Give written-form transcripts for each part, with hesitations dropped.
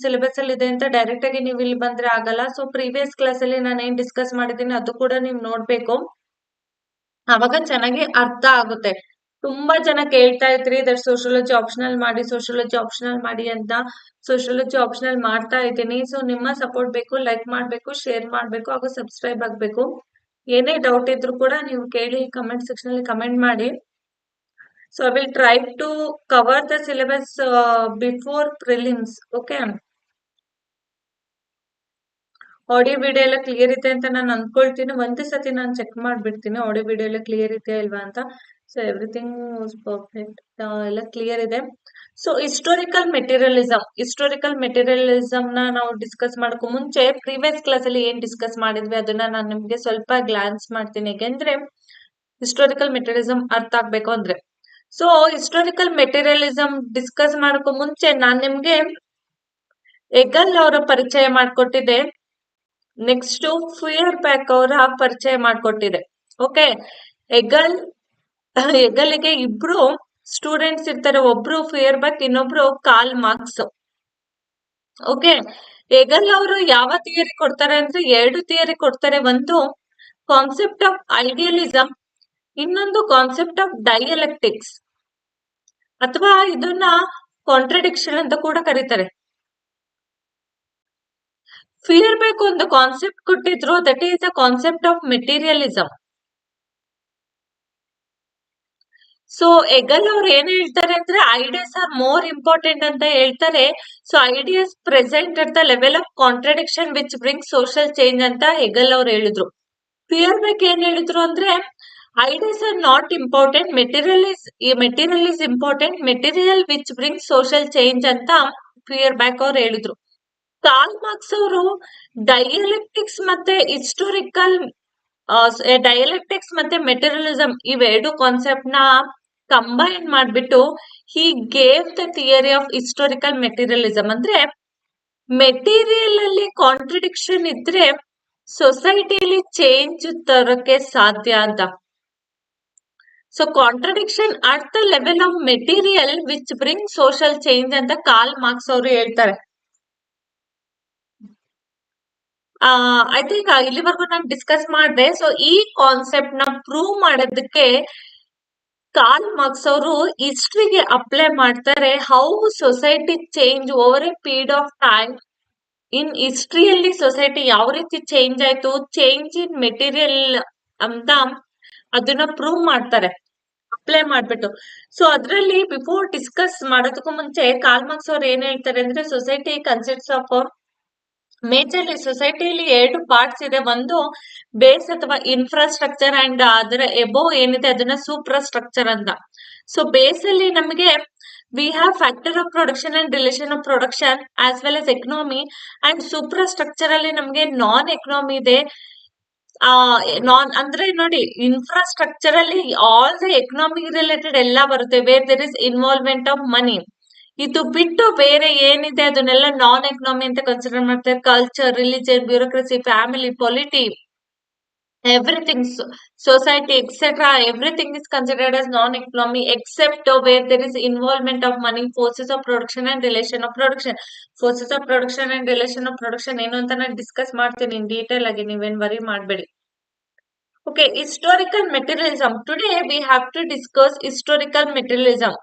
Syllabus ಅಲ್ಲಿ ಇದೆ ಅಂತ ಡೈರೆಕ್ಟ್ ಆಗಿ ನೀವು ಇಲ್ಲಿ ಬಂದ್ರೆ ಆಗಲ್ಲ. ಸೊ ಪ್ರೀವಿಯಸ್ ಕ್ಲಾಸ್ ಅಲ್ಲಿ ನಾನು ಏನ್ ಡಿಸ್ಕಸ್ ಮಾಡಿದ್ದೀನಿ ಅದು ಕೂಡ ನೀವು ನೋಡ್ಬೇಕು, ಅವಾಗ ಚೆನ್ನಾಗಿ ಅರ್ಥ ಆಗುತ್ತೆ. ತುಂಬಾ ಜನ ಕೇಳ್ತಾ ಇದ್ರಿ ದಟ್ ಸೋಶಿಯಾಲಜಿ ಆಪ್ಷನಲ್ ಮಾಡಿ, ಸೋಶಿಯಾಲಜಿ ಆಪ್ಷನಲ್ ಮಾಡಿ ಅಂತ. ಸೋಶಿಯಾಲಜಿ ಆಪ್ಷನಲ್ ಮಾಡ್ತಾ ಇದ್ದೀನಿ. ಸೊ ನಿಮ್ಮ ಸಪೋರ್ಟ್ ಬೇಕು, ಲೈಕ್ ಮಾಡ್ಬೇಕು, ಶೇರ್ ಮಾಡ್ಬೇಕು, ಹಾಗೂ ಸಬ್ಸ್ಕ್ರೈಬ್ ಆಗ್ಬೇಕು. ಏನೇ ಡೌಟ್ ಇದ್ರು ಕೂಡ ನೀವು ಕೇಳಿ, ಕಮೆಂಟ್ ಸೆಕ್ಷನ್ ಅಲ್ಲಿ ಕಮೆಂಟ್ ಮಾಡಿ. So I will try to cover the syllabus before prelims. Okay. Audio video ಎಲ್ಲ ಕ್ಲಿಯರ್ ಇದೆ ಅಂತ ನಾನು ಅನ್ಕೊಳ್ತೀನಿ. ಒಂದೇ ಸತಿ ನಾನು ಚೆಕ್ ಮಾಡ್ಬಿಡ್ತೀನಿ ಆಡಿಯೋ ವಿಡಿಯೋ ಎಲ್ಲ ಕ್ಲಿಯರ್ ಇದೆಯಾ ಇಲ್ವಾ ಅಂತ. ಸೊ ಎವ್ರಿಥಿಂಗ್ ವಾಸ್ ಪರ್ಫೆಕ್ಟ್, ಎಲ್ಲ ಕ್ಲಿಯರ್ ಇದೆ. ಸೊ ಹಿಸ್ಟೋರಿಕಲ್ ಮೆಟೀರಿಯಲಿಸಮ್ ನ ನಾವು ಡಿಸ್ಕಸ್ ಮಾಡಕ್ಕೂ ಮುಂಚೆ ಪ್ರೀವಿಯಸ್ ಕ್ಲಾಸ್ ಅಲ್ಲಿ ಏನ್ ಡಿಸ್ಕಸ್ ಮಾಡಿದ್ವಿ ಅದನ್ನ ನಾನು ನಿಮ್ಗೆ ಸ್ವಲ್ಪ ಗ್ಲಾನ್ಸ್ ಮಾಡ್ತೀನಿ, ಯಾಕೆಂದ್ರೆ ಹಿಸ್ಟೋರಿಕಲ್ ಮೆಟೀರಿಯಲಿಸಮ್ ಅರ್ಥ ಆಗ್ಬೇಕು ಅಂದ್ರೆ. ಸೊ ಹಿಸ್ಟೋರಿಕಲ್ ಮೆಟೀರಿಯಲಿಸಮ್ ಡಿಸ್ಕಸ್ ಮಾಡಕ್ಕೂ ಮುಂಚೆ ನಾನ್ ನಿಮ್ಗೆ ಹೆಗಲ್ ಅವರ ಪರಿಚಯ ಮಾಡ್ಕೊಟ್ಟಿದ್ದೆ. ನೆಕ್ಸ್ಟ್ ಫಿಯರ್ ಬ್ಯಾಕ್ ಅವರ ಪರಿಚಯ ಮಾಡ್ಕೊಟ್ಟಿದೆ. ಓಕೆ, ಹೆಗಲ್ಗೆ ಇಬ್ರು ಸ್ಟೂಡೆಂಟ್ಸ್ ಇರ್ತಾರೆ, ಒಬ್ರು ಫಿಯರ್ ಬ್ಯಾಕ್, ಇನ್ನೊಬ್ರು ಕಾರ್ಲ್ ಮಾರ್ಕ್ಸ್. ಓಕೆ, ಹೆಗಲ್ ಅವರು ಯಾವ ಥಿಯರಿ ಕೊಡ್ತಾರೆ ಅಂದ್ರೆ 2 ಥಿಯರಿ ಕೊಡ್ತಾರೆ. ಒಂದು ಕಾನ್ಸೆಪ್ಟ್ ಆಫ್ ಐಡಿಯಲಿಸಮ್, ಇನ್ನೊಂದು ಕಾನ್ಸೆಪ್ಟ್ ಆಫ್ ಡೈಯಲೆಕ್ಟಿಕ್ಸ್, ಅಥವಾ ಇದನ್ನ ಕಾಂಟ್ರಡಿಕ್ಷನ್ ಅಂತ ಕೂಡ ಕರೀತಾರೆ. ಫಿಯರ್ ಬ್ಯಾಕ್ ಒಂದು ಕಾನ್ಸೆಪ್ಟ್ ಕೊಟ್ಟಿದ್ರು, that is the concept of materialism. So Hegel ಅವ್ರು ಏನ್ ಹೇಳ್ತಾರೆ ಅಂದ್ರೆ ಐಡಿಯಾಸ್ ಆರ್ ಮೋರ್ ಇಂಪಾರ್ಟೆಂಟ್ ಅಂತ ಹೇಳ್ತಾರೆ. So ideas present at the level of contradiction which bring social change ಅಂತ ಹೆಗಲ್ ಅವ್ರು ಹೇಳಿದ್ರು. ಫಿಯರ್ ಬ್ಯಾಕ್ ಏನ್ ಹೇಳಿದ್ರು ಅಂದ್ರೆ ideas are not important, material is important, material which bring social change ಅಂತ Feuerbach ಅವ್ರು ಹೇಳಿದ್ರು. ಕಾರ್ಲ್ ಮಾರ್ಕ್ಸ್ ಅವರು ಡೈಯಲೆಕ್ಟಿಕ್ಸ್ ಮತ್ತೆ ಡೈಯಲೆಕ್ಟಿಕ್ಸ್ ಮತ್ತೆ ಮೆಟೀರಿಯಲಿಸಮ್ ಇವೆರಡು ಕಾನ್ಸೆಪ್ಟ್ ನ ಕಂಬೈನ್ ಮಾಡ್ಬಿಟ್ಟು he gave the theory of historical materialism. ಅಂದ್ರೆ ಮೆಟೀರಿಯಲ್ ಅಲ್ಲಿ ಕಾಂಟ್ರಡಿಕ್ಷನ್ ಇದ್ರೆ ಸೊಸೈಟಿಯಲ್ಲಿ ಚೇಂಜ್ ತರಕ್ಕೆ ಸಾಧ್ಯ ಅಂತ. So contradiction at the level of material which bring social change ಅಂತ ಕಾರ್ಲ್ ಮಾರ್ಕ್ಸ್ ಅವರು ಹೇಳ್ತಾರೆ. ಐ ಥಿಂಕ್ ಇಲ್ಲಿವರೆಗೂ ನಾನು ಡಿಸ್ಕಸ್ ಮಾಡಿದೆ. ಸೊ ಈ ಕಾನ್ಸೆಪ್ಟ್ ನ ಪ್ರೂವ್ ಮಾಡೋದಕ್ಕೆ ಕಾರ್ಲ್ ಮಾರ್ಕ್ಸ್ ಅವರು ಹಿಸ್ಟ್ರಿಗೆ ಅಪ್ಲೈ ಮಾಡ್ತಾರೆ. How society change over a period of time. In ಹಿಸ್ಟ್ರಿಯಲ್ಲಿ ಸೊಸೈಟಿ ಯಾವ ರೀತಿ ಚೇಂಜ್ ಆಯ್ತು, ಚೇಂಜ್ ಇನ್ ಮೆಟೀರಿಯಲ್ ಅಂತ ಅದನ್ನ ಪ್ರೂವ್ ಮಾಡ್ತಾರೆ ಅಪ್ಲೈ ಮಾಡ್ಬಿಟ್ಟು. ಸೊ ಅದ್ರಲ್ಲಿ ಬಿಫೋರ್ ಡಿಸ್ಕಸ್ ಮಾಡೋದಕ್ಕೂ ಮುಂಚೆ ಕಾರ್ಲ್ ಮಾರ್ಕ್ಸ್ ಅವ್ರು ಏನ್ ಹೇಳ್ತಾರೆ ಅಂದ್ರೆ ಸೊಸೈಟಿ ಕನ್ಸಿಸ್ಟ್ಸ್ ಆಫ್ ಮೇಜರ್ಲಿ ಸೊಸೈಟಿಯಲ್ಲಿ 2 ಪಾರ್ಟ್ಸ್ ಇದೆ. ಒಂದು ಬೇಸ್ ಅಥವಾ ಇನ್ಫ್ರಾಸ್ಟ್ರಕ್ಚರ್ ಅಂಡ್ ಅದರ ಎಬೋ ಏನಿದೆ ಅದನ್ನ ಸೂಪ್ರಾಸ್ಟ್ರಕ್ಚರ್ ಅಂತ. ಸೊ ಬೇಸ್ ಅಲ್ಲಿ ನಮಗೆ we have factor of production and relation of production as well as economy, and superstructure ಅಲ್ಲಿ ನಮಗೆ ನಾನ್ ಎಕನಾಮಿ ಇದೆ. ನಾನ್ ಅಂದ್ರೆ ನೋಡಿ, ಇನ್ಫ್ರಾಸ್ಟ್ರಕ್ಚರ್ ಅಲ್ಲಿ ಆಲ್ ದ ಎಕನಾಮಿಕ್ ರಿಲೇಟೆಡ್ ಎಲ್ಲ ಬರುತ್ತೆ, where there is involvement of money. ಇದು ಬಿಟ್ಟು ಬೇರೆ ಏನಿದೆ ಅದನ್ನೆಲ್ಲ ನಾನ್ ಎಕನಾಮಿ ಅಂತ ಕನ್ಸಿಡರ್ ಮಾಡ್ತಾರೆ. Culture, religion, bureaucracy, family, polity, everything, society, etc. Everything is considered as non-economy except where there is involvement of money, forces of production and relation of production. Forces of production and relation of production ಏನು ಅಂತ ನಾನು discuss ಮಾಡ್ತೀನಿ in detail ಆಗಿ, ನೀವೇನ್ worry ಮಾಡಬೇಡಿ. Okay, historical materialism. Today we have to discuss historical materialism.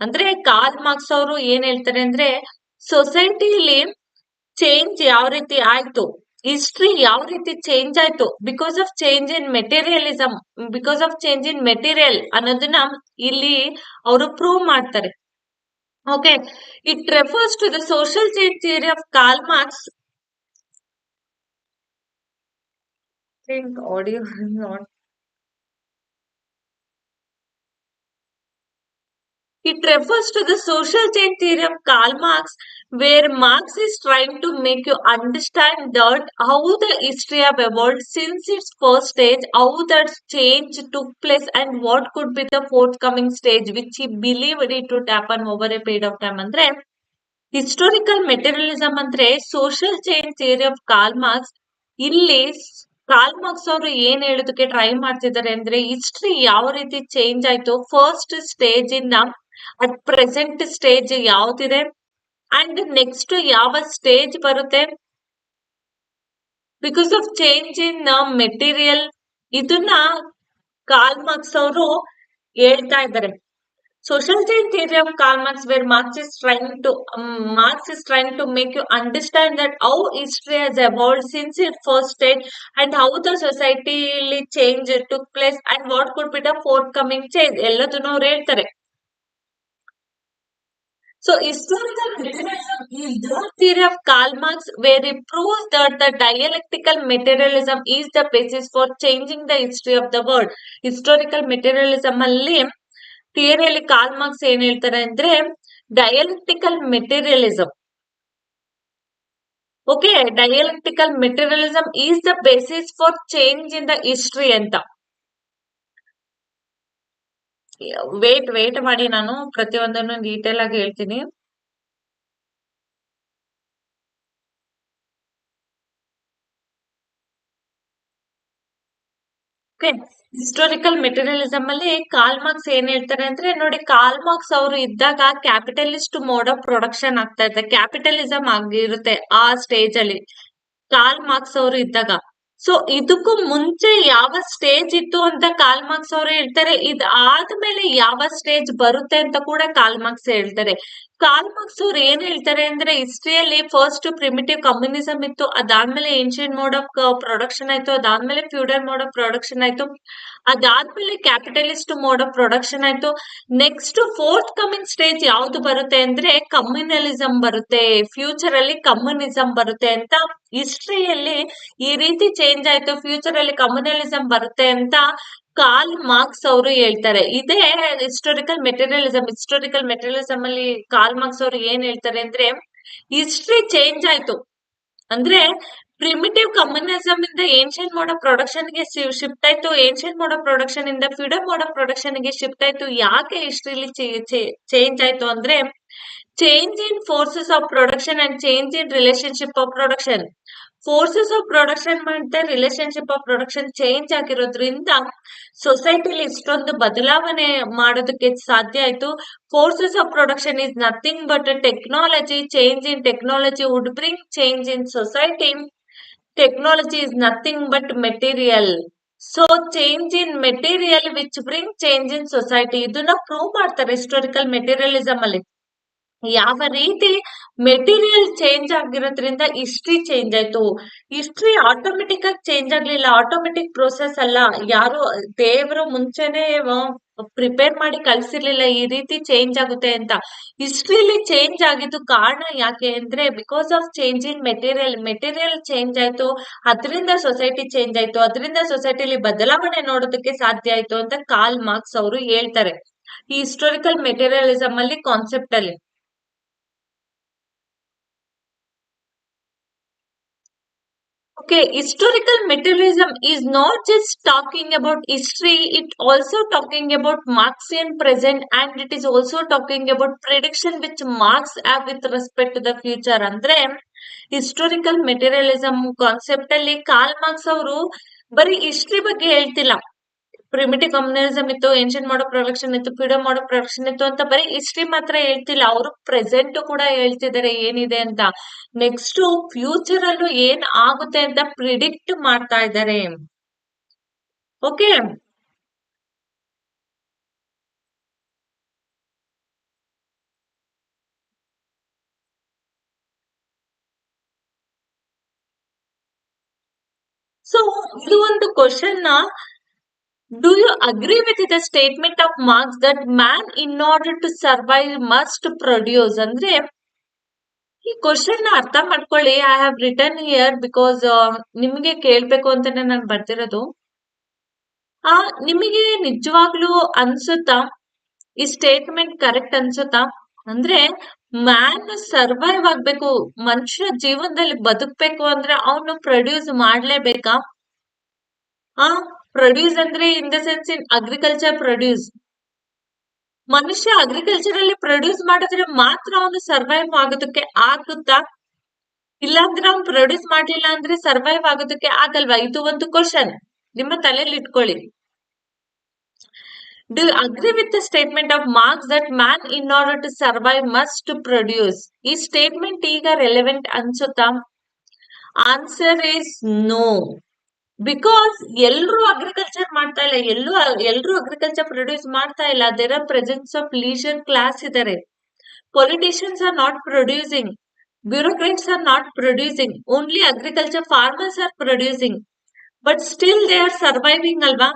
ಅಂದ್ರೆ Karl Marx ಅವರು ಏನ್ ಹೇಳ್ತಾರೆ ಅಂದ್ರೆ ಸೊಸೈಟಿಲಿ ಚೇಂಜ್ ಯಾವ ರೀತಿ ಆಯ್ತು, ಹಿಸ್ಟ್ರಿ ಯಾವ ರೀತಿ ಚೇಂಜ್ ಆಯ್ತು because of change in materialism, because of change in material ಅನ್ನೋದನ್ನ ಇಲ್ಲಿ ಅವರು ಪ್ರೂವ್ ಮಾಡ್ತಾರೆ. Okay, it refers to the social change theory of Karl Marx. Audio not. It refers to the social change theory of Karl Marx, where Marx is trying to make you understand that how the history have evolved since its first stage, how that change took place, and what could be the forthcoming stage, which he believed it would happen over a period of time. Andre historical materialism ಅಂದ್ರೆ social change theory of Karl Marx. ಇಲ್ಲಿ Karl Marx ಅವರು ಏನ್ ಹೇಳೋದಕ್ಕೆ try ಮಾಡ್ತಿದ್ದಾರೆ ಅಂದ್ರೆ history ಯಾವ ರೀತಿ change ಆಯ್ತು, ಫಸ್ಟ್ ಸ್ಟೇಜ್ ಇಂದ ಅಟ್ ಪ್ರೆಸೆಂಟ್ ಸ್ಟೇಜ್ ಯಾವ್ದಿದೆ ಅಂಡ್ ನೆಕ್ಸ್ಟ್ ಯಾವ ಸ್ಟೇಜ್ ಬರುತ್ತೆ? Because of change in material. ಇದನ್ನ ಕಾರ್ಲ್ ಮಾರ್ಕ್ಸ್ ಅವರು ಹೇಳ್ತಾ ಇದ್ದಾರೆ. Sociology and theory of Karl Marx, where Marx is trying to make you understand that how history has evolved since its first stage and how the society change took place and what could be the forthcoming change. ಎಲ್ಲದನ್ನು ಅವ್ರು ಹೇಳ್ತಾರೆ. So historical materialism is the theory of Karl Marx where he proves that the dialectical materialism is the basis for changing the history of the world. Historical materialism ಅಲ್ಲಿ ಥಿಯರಿಯಲ್ಲಿ Karl Marx ಏನ್ ಹೇಳ್ತಾರೆ ಅಂದ್ರೆ dialectical materialism. Okay, dialectical materialism is the basis for change in the history ಅಂತ. Wait ಮಾಡಿ, ನಾನು ಪ್ರತಿಯೊಂದನ್ನು detail ಆಗಿ ಹೇಳ್ತೀನಿ. ಹಿಸ್ಟೋರಿಕಲ್ ಮೆಟೀರಿಯಲಿಸಂ ಅಲ್ಲಿ ಕಾರ್ಲ್ ಮಾರ್ಕ್ಸ್ ಏನ್ ಹೇಳ್ತಾರೆ ಅಂದ್ರೆ, ನೋಡಿ, ಕಾರ್ಲ್ ಮಾರ್ಕ್ಸ್ ಅವರು ಇದ್ದಾಗ ಕ್ಯಾಪಿಟಲಿಸ್ಟ್ ಮೋಡ್ ಆಫ್ ಪ್ರೊಡಕ್ಷನ್ ಆಗ್ತಾ ಇದೆ, ಕ್ಯಾಪಿಟಲಿಸಂ ಆಗಿರುತ್ತೆ ಆ ಸ್ಟೇಜ್ ಅಲ್ಲಿ ಕಾರ್ಲ್ ಮಾರ್ಕ್ಸ್ ಅವರು ಇದ್ದಾಗ. ಸೊ ಇದಕ್ಕೂ ಮುಂಚೆ ಯಾವ ಸ್ಟೇಜ್ ಇತ್ತು ಅಂತ ಕಾರ್ಲ್ ಮಾರ್ಕ್ಸ್ ಅವರು ಹೇಳ್ತಾರೆ, ಇದ್ ಆದ್ಮೇಲೆ ಯಾವ ಸ್ಟೇಜ್ ಬರುತ್ತೆ ಅಂತ ಕೂಡ ಕಾರ್ಲ್ ಮಾರ್ಕ್ಸ್ ಹೇಳ್ತಾರೆ. ಕಾರ್ಲ್ ಮಾರ್ಕ್ಸ್ ಅವ್ರು ಏನ್ ಹೇಳ್ತಾರೆ ಅಂದ್ರೆ, ಹಿಸ್ಟ್ರಿಯಲ್ಲಿ ಫಸ್ಟ್ ಪ್ರಿಮಿಟಿವ್ ಕಮ್ಯುನಿಸಂ ಇತ್ತು, ಅದಾದ್ಮೇಲೆ ಏನ್ಷಿಯಂಟ್ ಮೋಡ್ ಆಫ್ ಪ್ರೊಡಕ್ಷನ್ ಆಯ್ತು, ಅದಾದ್ಮೇಲೆ ಫ್ಯೂಡಲ್ ಮೋಡ್ ಆಫ್ ಪ್ರೊಡಕ್ಷನ್ ಆಯ್ತು, ಅದಾದ್ಮೇಲೆ ಕ್ಯಾಪಿಟಲಿಸ್ಟ್ ಮೋಡ್ ಆಫ್ ಪ್ರೊಡಕ್ಷನ್ ಆಯ್ತು. ನೆಕ್ಸ್ಟ್ ಫೋರ್ತ್ ಕಮಿಂಗ್ ಸ್ಟೇಜ್ ಯಾವ್ದು ಬರುತ್ತೆ ಅಂದ್ರೆ ಕಮ್ಯುನಲಿಸಂ ಬರುತ್ತೆ, ಫ್ಯೂಚರ್ ಅಲ್ಲಿ ಕಮ್ಯುನಿಸಂ ಬರುತ್ತೆ ಅಂತ. ಹಿಸ್ಟ್ರಿಯಲ್ಲಿ ಈ ರೀತಿ ಚೇಂಜ್ ಆಯ್ತು, ಫ್ಯೂಚರ್ ಅಲ್ಲಿ ಕಮ್ಯುನಲಿಸಂ ಬರುತ್ತೆ ಅಂತ ಕಾರ್ಲ್ ಮಾರ್ಕ್ಸ್ ಅವರು ಹೇಳ್ತಾರೆ. ಇದೇ ಹಿಸ್ಟೋರಿಕಲ್ ಮೆಟೀರಿಯಲಿಸಂ. ಹಿಸ್ಟೋರಿಕಲ್ ಮೆಟೀರಿಯಲಿಸಂ ಅಲ್ಲಿ ಕಾರ್ಲ್ ಮಾರ್ಕ್ಸ್ ಅವರು ಏನ್ ಹೇಳ್ತಾರೆ ಅಂದ್ರೆ, ಹಿಸ್ಟ್ರಿ ಚೇಂಜ್ ಆಯ್ತು ಅಂದ್ರೆ ಪ್ರಿಮಿಟಿವ್ ಕಮ್ಯುನಿಸಂ ಇಂದ ಏನ್ಷಿಯಂಟ್ ಮೋಡ್ ಆಫ್ ಪ್ರೊಡಕ್ಷನ್ ಗೆ ಶಿಫ್ಟ್ ಆಯ್ತು, ಏನ್ಷಿಯಂಟ್ ಮೋಡ್ ಆಫ್ ಪ್ರೊಡಕ್ಷನ್ ಇಂದ ಫ್ಯೂಡಲ್ ಮೋಡ್ ಆಫ್ ಪ್ರೊಡಕ್ಷನ್ ಗೆ ಶಿಫ್ಟ್ ಆಯ್ತು. ಯಾಕೆ ಹಿಸ್ಟ್ರಿಲಿ ಚೇಂಜ್ ಆಯ್ತು ಅಂದ್ರೆ, change in forces of production and change in relationship of production. Forces of production ಮತ್ತೆ ರಿಲೇಶನ್ಶಿಪ್ ಆಫ್ ಪ್ರೊಡಕ್ಷನ್ ಚೇಂಜ್ ಆಗಿರೋದ್ರಿಂದ ಸೊಸೈಟಿಲಿ ಇಷ್ಟೊಂದು ಬದಲಾವಣೆ ಮಾಡೋದಕ್ಕೆ ಸಾಧ್ಯ ಆಯ್ತು. Forces of production is nothing but technology. Change in technology would bring change in society. Technology is nothing but material. So change in material which bring change in society. ಇದನ್ನ prove ಮಾಡ್ತಾರೆ historical ಮೆಟೀರಿಯಲಿಸಂ ಅಲ್ಲಿ. ಯಾವ ರೀತಿ material change ಆಗಿರೋದ್ರಿಂದ history change ಆಯ್ತು. History automatic ಆಗಿ change ಆಗ್ಲಿಲ್ಲ, automatic process ಅಲ್ಲ. ಯಾರು ದೇವರು ಮುಂಚೆನೆ ಪ್ರಿಪೇರ್ ಮಾಡಿ ಕಳ್ಸಿರ್ಲಿಲ್ಲ ಈ ರೀತಿ ಚೇಂಜ್ ಆಗುತ್ತೆ ಅಂತ. ಹಿಸ್ಟ್ರಿಲಿ ಚೇಂಜ್ ಆಗಿದ್ದು ಕಾರಣ ಯಾಕೆ ಅಂದ್ರೆ, because of change in material. Material change ಆಯ್ತು, ಅದರಿಂದ ಸೊಸೈಟಿ ಚೇಂಜ್ ಆಯ್ತು, ಅದರಿಂದ ಸೊಸೈಟಿಲಿ ಬದಲಾವಣೆ ನೋಡೋದಕ್ಕೆ ಸಾಧ್ಯ ಆಯ್ತು ಅಂತ ಕಾರ್ಲ್ ಮಾರ್ಕ್ಸ್ ಅವರು ಹೇಳ್ತಾರೆ ಈ ಹಿಸ್ಟೋರಿಕಲ್ ಮೆಟೀರಿಯಲಿಸಂ ಅಲ್ಲಿ ಕಾನ್ಸೆಪ್ಟ್ ಅಲ್ಲಿ. Okay, historical materialism is not just talking about history, it also talking about Marxian present, and it is also talking about prediction which Marx have with respect to the future. ಅಂದ್ರೆ historical ಮೆಟೀರಿಯಲಿಸಂ concept ಅಲ್ಲಿ Karl Marx ಅವರು ಬರೀ history ಬಗ್ಗೆ ಹೇಳ್ತಿಲ್ಲ. Primitive communism ಇತ್ತು, ancient mode of production ಇತ್ತು, freedom mode of production ಇತ್ತು ಅಂತ ಬರೀ ಹಿಸ್ಟ್ರಿ ಮಾತ್ರ ಹೇಳ್ತಿಲ್ಲ, ಅವರು ಪ್ರೆಸೆಂಟ್ ಕೂಡ ಹೇಳ್ತಿದ್ದಾರೆ ಏನಿದೆ ಅಂತ. ನೆಕ್ಸ್ಟ್ ಫ್ಯೂಚರ್ ಅಲ್ಲೂ ಏನ್ ಆಗುತ್ತೆ ಅಂತ ಪ್ರಿಡಿಕ್ಟ್ ಮಾಡ್ತಾ ಇದ್ದಾರೆ. ಓಕೆ, ಸೊ ಇದು ಒಂದು question. Do you agree with the statement of Marx that man in order to survive must produce? ಅಂದ್ರೆ ಈ ಕ್ವಶನ್ ಅರ್ಥ ಮಾಡ್ಕೊಳ್ಳಿ. I have return here because ನಿಮಗೆ ಕೇಳ್ಬೇಕು ಅಂತಾನೆ ನಾನು ಬರ್ತಿರೋದು. ನಿಮಗೆ ನಿಜವಾಗ್ಲೂ ಅನ್ಸುತ್ತಾ ಈ ಸ್ಟೇಟ್ಮೆಂಟ್ ಕರೆಕ್ಟ್ ಅನ್ಸುತ್ತಾ? ಅಂದ್ರೆ ಮ್ಯಾನ್ ಸರ್ವೈವ್ ಆಗ್ಬೇಕು, ಮನುಷ್ಯ ಜೀವನದಲ್ಲಿ ಬದುಕ್ಬೇಕು ಅಂದ್ರೆ ಅವನು ಪ್ರೊಡ್ಯೂಸ್ ಮಾಡ್ಲೇಬೇಕಾ? ಪ್ರೊಡ್ಯೂಸ್ ಅಂದ್ರೆ in the sense in agriculture produce. ಮನುಷ್ಯ ಅಗ್ರಿಕಲ್ಚರ್ ಅಲ್ಲಿ ಪ್ರೊಡ್ಯೂಸ್ ಮಾಡಿದ್ರೆ ಮಾತ್ರ ಅವನು ಸರ್ವೈವ್ ಆಗೋದಕ್ಕೆ ಆಗುತ್ತಾ? ಇಲ್ಲಾಂದ್ರೆ ಅವ್ನು ಪ್ರೊಡ್ಯೂಸ್ ಮಾಡ್ಲಿಲ್ಲ ಅಂದ್ರೆ ಸರ್ವೈವ್ ಆಗೋದಕ್ಕೆ ಆಗಲ್ವಾ? ಇದು ಒಂದು ಕ್ವಶನ್ ನಿಮ್ಮ ತಲೆಯಲ್ಲಿ ಇಟ್ಕೊಳ್ಳಿ. Do you agree with the statement of Marx that man in order to survive must to produce? ಈ ಸ್ಟೇಟ್ಮೆಂಟ್ ಈಗ ರೆಲೆವೆಂಟ್ ಅನ್ಸುತ್ತಾ? Answer is no. ಬಿಕಾಸ್ ಎಲ್ರು ಅಗ್ರಿಕಲ್ಚರ್ ಮಾಡ್ತಾ ಇಲ್ಲ, ಎಲ್ರು ಅಗ್ರಿಕಲ್ಚರ್ ಪ್ರೊಡ್ಯೂಸ್ ಮಾಡ್ತಾ ಇಲ್ಲ. There are presence of leisure class ಇದಾರೆ. Politicians are not producing, bureaucrats are not producing, only agriculture farmers are producing, but still they are surviving ಅಲ್ವಾ?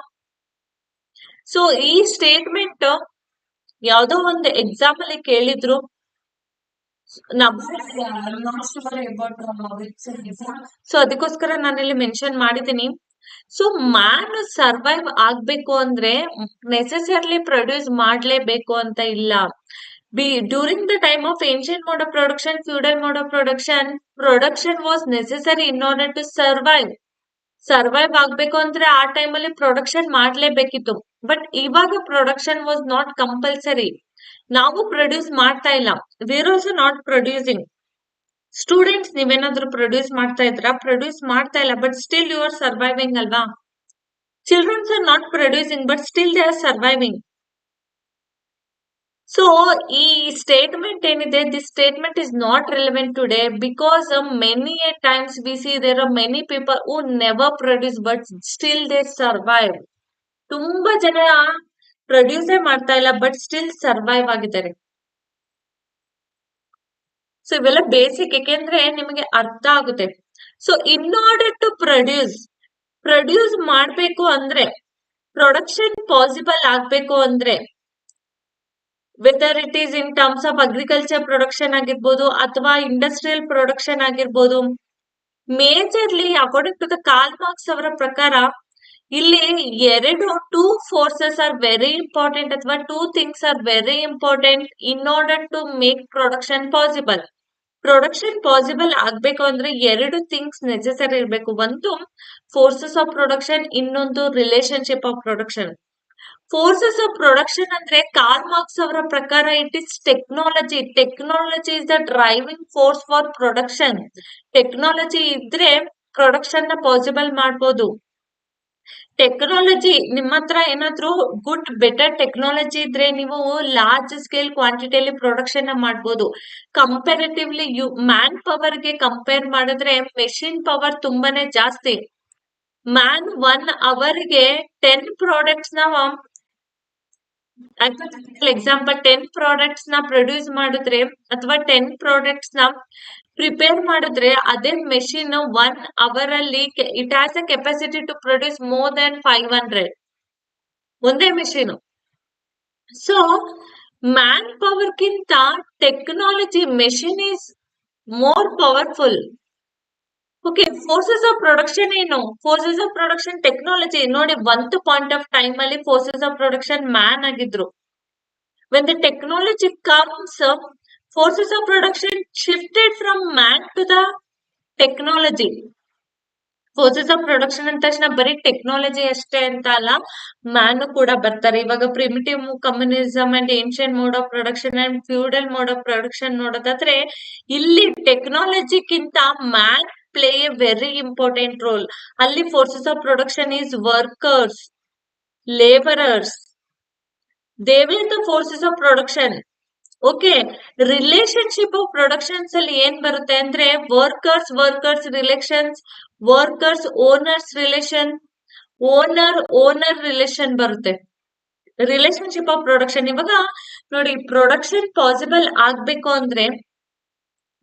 So ಈ statement ಯಾವ್ದೋ ಒಂದು ಎಕ್ಸಾಮ್ ಅಲ್ಲಿ ಕೇಳಿದ್ರು. ಸೊ ಅದಕ್ಕೋಸ್ಕರ ನಾನಿಲ್ಲಿ ಮೆನ್ಷನ್ ಮಾಡಿದ್ದೀನಿ. ಸೊ ಮ್ಯಾನ್ ಸರ್ವೈವ್ ಆಗ್ಬೇಕು ಅಂದ್ರೆ ನೆಸೆಸರ್ಲಿ ಪ್ರೊಡ್ಯೂಸ್ ಮಾಡ್ಲೇಬೇಕು ಅಂತ ಇಲ್ಲ. During the time of ancient mode of production, feudal mode of production was necessary in order to survive ಆಗ್ಬೇಕು ಅಂದ್ರೆ ಆ ಟೈಮಲ್ಲಿ ಪ್ರೊಡಕ್ಷನ್ ಮಾಡ್ಲೇಬೇಕಿತ್ತು. ಬಟ್ ಇವಾಗ ಪ್ರೊಡಕ್ಷನ್ ವಾಸ್ ನಾಟ್ ಕಂಪಲ್ಸರಿ. ನಾವು ಪ್ರೊಡ್ಯೂಸ್ ಮಾಡ್ತಾ ಇಲ್ಲ, we're also not producing. Students ನೀವೇನಾದ್ರೂ ಪ್ರೊಡ್ಯೂಸ್ ಮಾಡ್ತಾ ಇದ್ರಾ? ಪ್ರೊಡ್ಯೂಸ್ ಮಾಡ್ತಾ ಇಲ್ಲ, but still you are surviving ಅಲ್ವಾ? Childrens are not producing, but still they are surviving. So ಈ ಸ್ಟೇಟ್ಮೆಂಟ್ ಏನಿದೆ, this statement is not relevant today because many a times we see there are many people who never produce but still they survive. ತುಂಬಾ ಜನ ಪ್ರೊಡ್ಯೂಸೇ ಮಾಡ್ತಾ ಇಲ್ಲ, but still survive ಆಗಿದ್ದಾರೆ. So ಇವೆಲ್ಲ basic, ಯಾಕೆಂದ್ರೆ ನಿಮಗೆ ಅರ್ಥ ಆಗುತ್ತೆ. So in order to produce ಮಾಡ್ಬೇಕು ಅಂದ್ರೆ, ಪ್ರೊಡಕ್ಷನ್ ಪಾಸಿಬಲ್ ಆಗ್ಬೇಕು ಅಂದ್ರೆ, whether it is in terms of agriculture production ಆಗಿರ್ಬೋದು ಅಥವಾ ಇಂಡಸ್ಟ್ರಿಯಲ್ ಪ್ರೊಡಕ್ಷನ್ ಆಗಿರ್ಬೋದು, majorly according to the Karl Marx ಅವರ ಪ್ರಕಾರ ಇಲ್ಲಿ two forces are very important, ಅಥವಾ two things are very important in order to make production possible. Production possible ಆಗ್ಬೇಕು ಅಂದ್ರೆ ಎರಡು ಥಿಂಗ್ಸ್ ನೆಸೆಸರಿ ಇರಬೇಕು. ಒಂದು ಫೋರ್ಸಸ್ ಆಫ್ ಪ್ರೊಡಕ್ಷನ್, ಇನ್ನೊಂದು relationship of production. Forces of production ಅಂದ್ರೆ ಕಾರ್ಲ್ ಮಾರ್ಕ್ಸ್ ಅವರ ಪ್ರಕಾರ it is technology. Technology is the driving force for production. Technology ಇದ್ರೆ ಪ್ರೊಡಕ್ಷನ್ ನ ಪಾಸಿಬಲ್ ಮಾಡ್ಬೋದು. ಟೆಕ್ನಾಲಜಿ ನಿಮ್ಮ ಹತ್ರ ಏನಾದ್ರೂ ಬೆಟರ್ ಟೆಕ್ನಾಲಜಿ ಇದ್ರೆ ನೀವು ಲಾರ್ಜ್ ಸ್ಕೇಲ್ ಕ್ವಾಂಟಿಟಿಯಲ್ಲಿ ಪ್ರೊಡಕ್ಷನ್ ಮಾಡ್ಬೋದು. ಕಂಪೇರಿಟಿವ್ಲಿ ಮ್ಯಾನ್ ಪವರ್ ಗೆ ಕಂಪೇರ್ ಮಾಡಿದ್ರೆ ಮೆಷಿನ್ ಪವರ್ ತುಂಬಾನೇ ಜಾಸ್ತಿ. ಮ್ಯಾನ್ 1 ಅವರ್ಗೆ 10 ಪ್ರಾಡಕ್ಟ್ಸ್ ನ ಎಕ್ಸಾಂಪಲ್ 10 ಪ್ರಾಡಕ್ಟ್ಸ್ ನ ಪ್ರೊಡ್ಯೂಸ್ ಮಾಡಿದ್ರೆ ಅಥವಾ 10 ಪ್ರಾಡಕ್ಟ್ಸ್ ನ ಪ್ರಿಪೇರ್ ಮಾಡಿದ್ರೆ, ಅದೇ ಮೆಷಿನ್ 1 ಅವರ್ ಅಲ್ಲಿ it has a capacity to produce more than 500. ಒಂದೇ ಮೆಷಿನ್. ಸೊ ಮ್ಯಾನ್ ಪವರ್ ಗಿಂತ technology, machine is more powerful. Okay, forces of production ಏನು? ಫೋರ್ಸಸ್ ಆಫ್ ಪ್ರೊಡಕ್ಷನ್ ಟೆಕ್ನಾಲಜಿ ನೋಡಿ. ಒಂದು ಪಾಯಿಂಟ್ ಆಫ್ ಟೈಮ್ ಅಲ್ಲಿ forces of production man ಆಗಿದ್ರು. When the technology comes, forces of production shifted from man to the technology. Forces of production ಅಂದ ತಕ್ಷಣ ಬರೀ technology ಅಷ್ಟೇ ಅಂತ ಅಲ್ಲ, ಮ್ಯಾನ್ ಕೂಡ ಬರ್ತಾರೆ. ಇವಾಗ primitive communism and ancient mode of production and feudal mode of production ನೋಡೋದಾದ್ರೆ, ಇಲ್ಲಿ ಟೆಕ್ನಾಲಜಿಗಿಂತ man play a very important role. ಅಲ್ಲಿ forces of production is workers, labourers, they will the forces of production. Okay, relationship of productions ಅಲ್ಲಿ ಏನ್ ಬರುತ್ತೆ ಅಂದ್ರೆ workers relations, owners relation, owner relation ಬರುತ್ತೆ. Relationship of production ಇವಾಗ ನೋಡಿ, production possible ಆಗ್ಬೇಕು ಅಂದ್ರೆ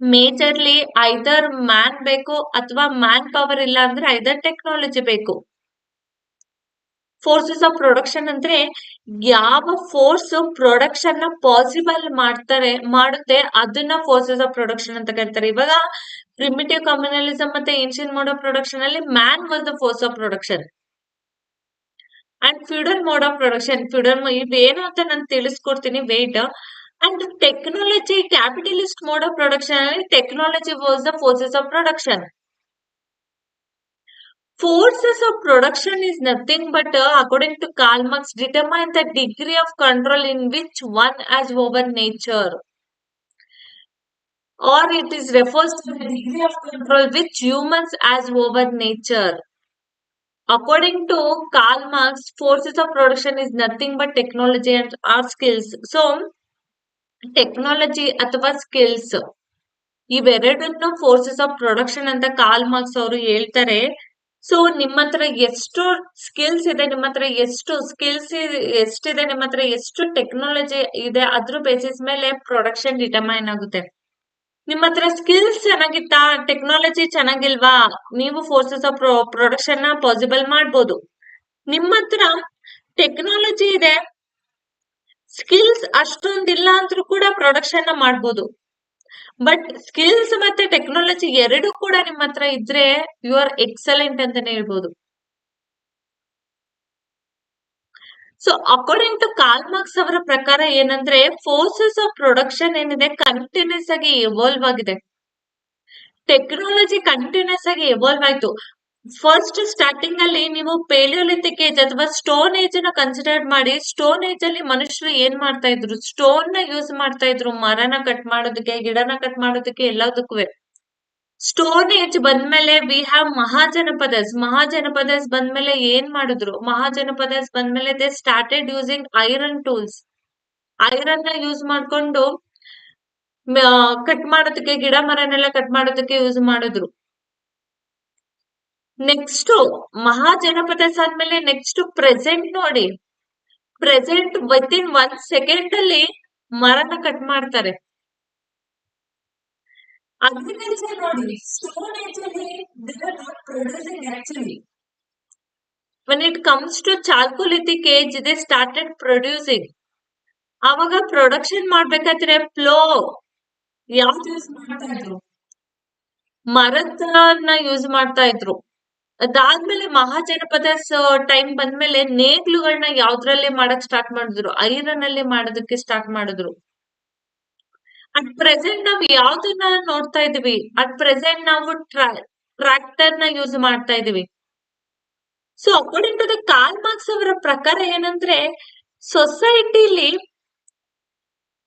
ಮೇಜರ್ಲಿ ಐದರ್ ಮ್ಯಾನ್ ಬೇಕು ಅಥವಾ ಮ್ಯಾನ್ ಪವರ್ ಇಲ್ಲ ಅಂದ್ರೆ ಐದರ್ ಟೆಕ್ನಾಲಜಿ ಬೇಕು. ಫೋರ್ಸಸ್ ಆಫ್ ಪ್ರೊಡಕ್ಷನ್ ಅಂದ್ರೆ ಯಾವ ಫೋರ್ಸ್ ಪ್ರೊಡಕ್ಷನ್ ನ ಪಾಸಿಬಲ್ ಮಾಡುತ್ತೆ ಅದನ್ನ ಫೋರ್ಸಸ್ ಆಫ್ ಪ್ರೊಡಕ್ಷನ್ ಅಂತ ಕರೀತಾರೆ. ಇವಾಗ ಪ್ರಿಮಿಟಿವ್ ಕಮ್ಯುನಲಿಸಮ್ ಮತ್ತೆ ಏನ್ಷಿಯಂಟ್ ಮೋಡ್ ಆಫ್ ಪ್ರೊಡಕ್ಷನ್ ಅಲ್ಲಿ man was the force of production. And feudal mode of production, ಇವೇನು ಅಂತ ನಾನು ತಿಳಿಸ್ಕೊಡ್ತೀನಿ, wait. And technology, capitalist mode of production ಅಲ್ಲಿ technology was the forces of production. Forces of production is nothing but, according to Karl Marx, determine the degree of control in which one has over nature, or it is refers to the degree of control which humans has over nature. According to Karl Marx, forces of production is nothing but technology and our skills. So, technology ಅಥವಾ skills ಇವೆರಡನ್ನು forces of production ಅಂತ ಕಾಲ್ marks ಅವರು ಹೇಳ್ತಾರೆ. So ನಿಮ್ಮ ಹತ್ರ ಎಷ್ಟು skills ಇದೆ, ನಿಮ್ಮ ಹತ್ರ ಎಷ್ಟು ಸ್ಕಿಲ್ಸ್ ಎಷ್ಟಿದೆ, ನಿಮ್ಮ ಹತ್ರ ಎಷ್ಟು ಟೆಕ್ನಾಲಜಿ ಇದೆ, ಅದ್ರ ಬೇಸಿಸ್ ಮೇಲೆ ಪ್ರೊಡಕ್ಷನ್ ಡಿಟರ್ಮೈನ್ ಆಗುತ್ತೆ. ನಿಮ್ಮ ಹತ್ರ ಸ್ಕಿಲ್ಸ್ ಚೆನ್ನಾಗಿತ್ತಾ, ಟೆಕ್ನಾಲಜಿ ಚೆನ್ನಾಗಿಲ್ವಾ, ನೀವು ಫೋರ್ಸಸ್ ಆಫ್ ಪ್ರೊಡಕ್ಷನ್ ನ ಪಾಸಿಬಲ್ ಮಾಡ್ಬೋದು. ನಿಮ್ಮ ಹತ್ರ ಟೆಕ್ನಾಲಜಿ ಇದೆ, ಸ್ಕಿಲ್ಸ್ ಅಷ್ಟೊಂದಿಲ್ಲ ಅಂದ್ರೂ ಕೂಡ ಪ್ರೊಡಕ್ಷನ್ ನ ಮಾಡ್ಬೋದು. ಬಟ್ ಸ್ಕಿಲ್ಸ್ ಮತ್ತೆ ಟೆಕ್ನಾಲಜಿ ಎರಡು ಕೂಡ ನಿಮ್ಮ ಹತ್ರ ಇದ್ರೆ ಯು ಆರ್ ಎಕ್ಸಲೆಂಟ್ ಅಂತಾನೆ ಹೇಳ್ಬೋದು. So according to Karl Marx ಅವರ ಪ್ರಕಾರ ಏನಂದ್ರೆ, ಫೋರ್ಸಸ್ ಆಫ್ ಪ್ರೊಡಕ್ಷನ್ ಏನಿದೆ ಕಂಟಿನ್ಯೂಸ್ ಆಗಿ ಎವಾಲ್ವ್ ಆಗಿದೆ. ಟೆಕ್ನಾಲಜಿ ಕಂಟಿನ್ಯೂಸ್ ಆಗಿ ಎವಾಲ್ವ್ ಆಯ್ತು. ಫಸ್ಟ್ ಸ್ಟಾರ್ಟಿಂಗ್ ಅಲ್ಲಿ ನೀವು ಪೇಲಿಯೋಲಿಥಿಕ್ ಏಜ್ ಅಥವಾ ಸ್ಟೋನ್ ಏಜ್ ನ ಕನ್ಸಿಡರ್ ಮಾಡಿ. ಸ್ಟೋನ್ ಏಜ್ ಅಲ್ಲಿ ಮನುಷ್ಯರು ಏನ್ ಮಾಡ್ತಾ ಇದ್ರು, ಸ್ಟೋನ್ ನ ಯೂಸ್ ಮಾಡ್ತಾ ಇದ್ರು, ಮರನ ಕಟ್ ಮಾಡೋದಕ್ಕೆ, ಗಿಡನ ಕಟ್ ಮಾಡೋದಕ್ಕೆ, ಎಲ್ಲದಕ್ಕೂ. ಸ್ಟೋನ್ ಏಜ್ ಬಂದ್ಮೇಲೆ ವಿ ಹ್ಯಾವ್ ಮಹಾಜನಪದಸ್ ಬಂದ್ಮೇಲೆ ಏನ್ ಮಾಡಿದ್ರು, ಮಹಾಜನಪದಸ್ ಬಂದ್ಮೇಲೆ they started using iron tools. Iron ನ ಯೂಸ್ ಮಾಡ್ಕೊಂಡು ಕಟ್ ಮಾಡೋದಕ್ಕೆ, ಗಿಡ ಮರನೆಲ್ಲ ಕಟ್ ಮಾಡೋದಕ್ಕೆ ಯೂಸ್ ಮಾಡಿದ್ರು. ನೆಕ್ಸ್ಟ್ ಮಹಾಜನಪದಸ್ ಆದ್ಮೇಲೆ ನೆಕ್ಸ್ಟ್ ಪ್ರೆಸೆಂಟ್ ನೋಡಿ. ಪ್ರೆಸೆಂಟ್ ವಿತಿನ್ 1 ಸೆಕೆಂಡ್ ಅಲ್ಲಿ ಮರನ ಕಟ್ ಮಾಡ್ತಾರೆ. ಅಗ್ರಿಕಲ್ಚರ್ ನೋಡಿ, ಸ್ಟೋನ್ ಏಜ್ ಅಲ್ಲಿ they were not producing actually. When it comes to Chalcolithic age, they started producing. ಆವಾಗ ಪ್ರೊಡಕ್ಷನ್ ಮಾಡ್ಬೇಕಾದ್ರೆ ಪ್ಲೋ ಯಾವ್ದು ಯೂಸ್ ಮಾಡ್ತಾ ಇದ್ರು, ಮರದನ್ನ ಯೂಸ್ ಮಾಡ್ತಾ ಇದ್ರು. ಅದಾದ್ಮೇಲೆ ಮಹಾಜನಪದ ಟೈಮ್ ಬಂದ್ಮೇಲೆ ನೇಗ್ಲುಗಳನ್ನ ಯಾವ್ದ್ರಲ್ಲಿ ಮಾಡಕ್ ಸ್ಟಾರ್ಟ್ ಮಾಡಿದ್ರು, ಐರನ್ ಅಲ್ಲಿ ಮಾಡೋದಕ್ಕೆ ಸ್ಟಾರ್ಟ್ ಮಾಡಿದ್ರು. ಅಟ್ ಪ್ರೆಸೆಂಟ್ ನಾವು ಯಾವ್ದನ್ನ ನೋಡ್ತಾ ಇದೀವಿ, ಅಟ್ ಪ್ರೆಸೆಂಟ್ ನಾವು ಟ್ರ್ಯಾಕ್ಟರ್ ನ ಯೂಸ್ ಮಾಡ್ತಾ ಇದೀವಿ. So according to the Karl Marx ಅವರ ಪ್ರಕಾರ ಏನಂದ್ರೆ, ಸೊಸೈಟಿಲಿ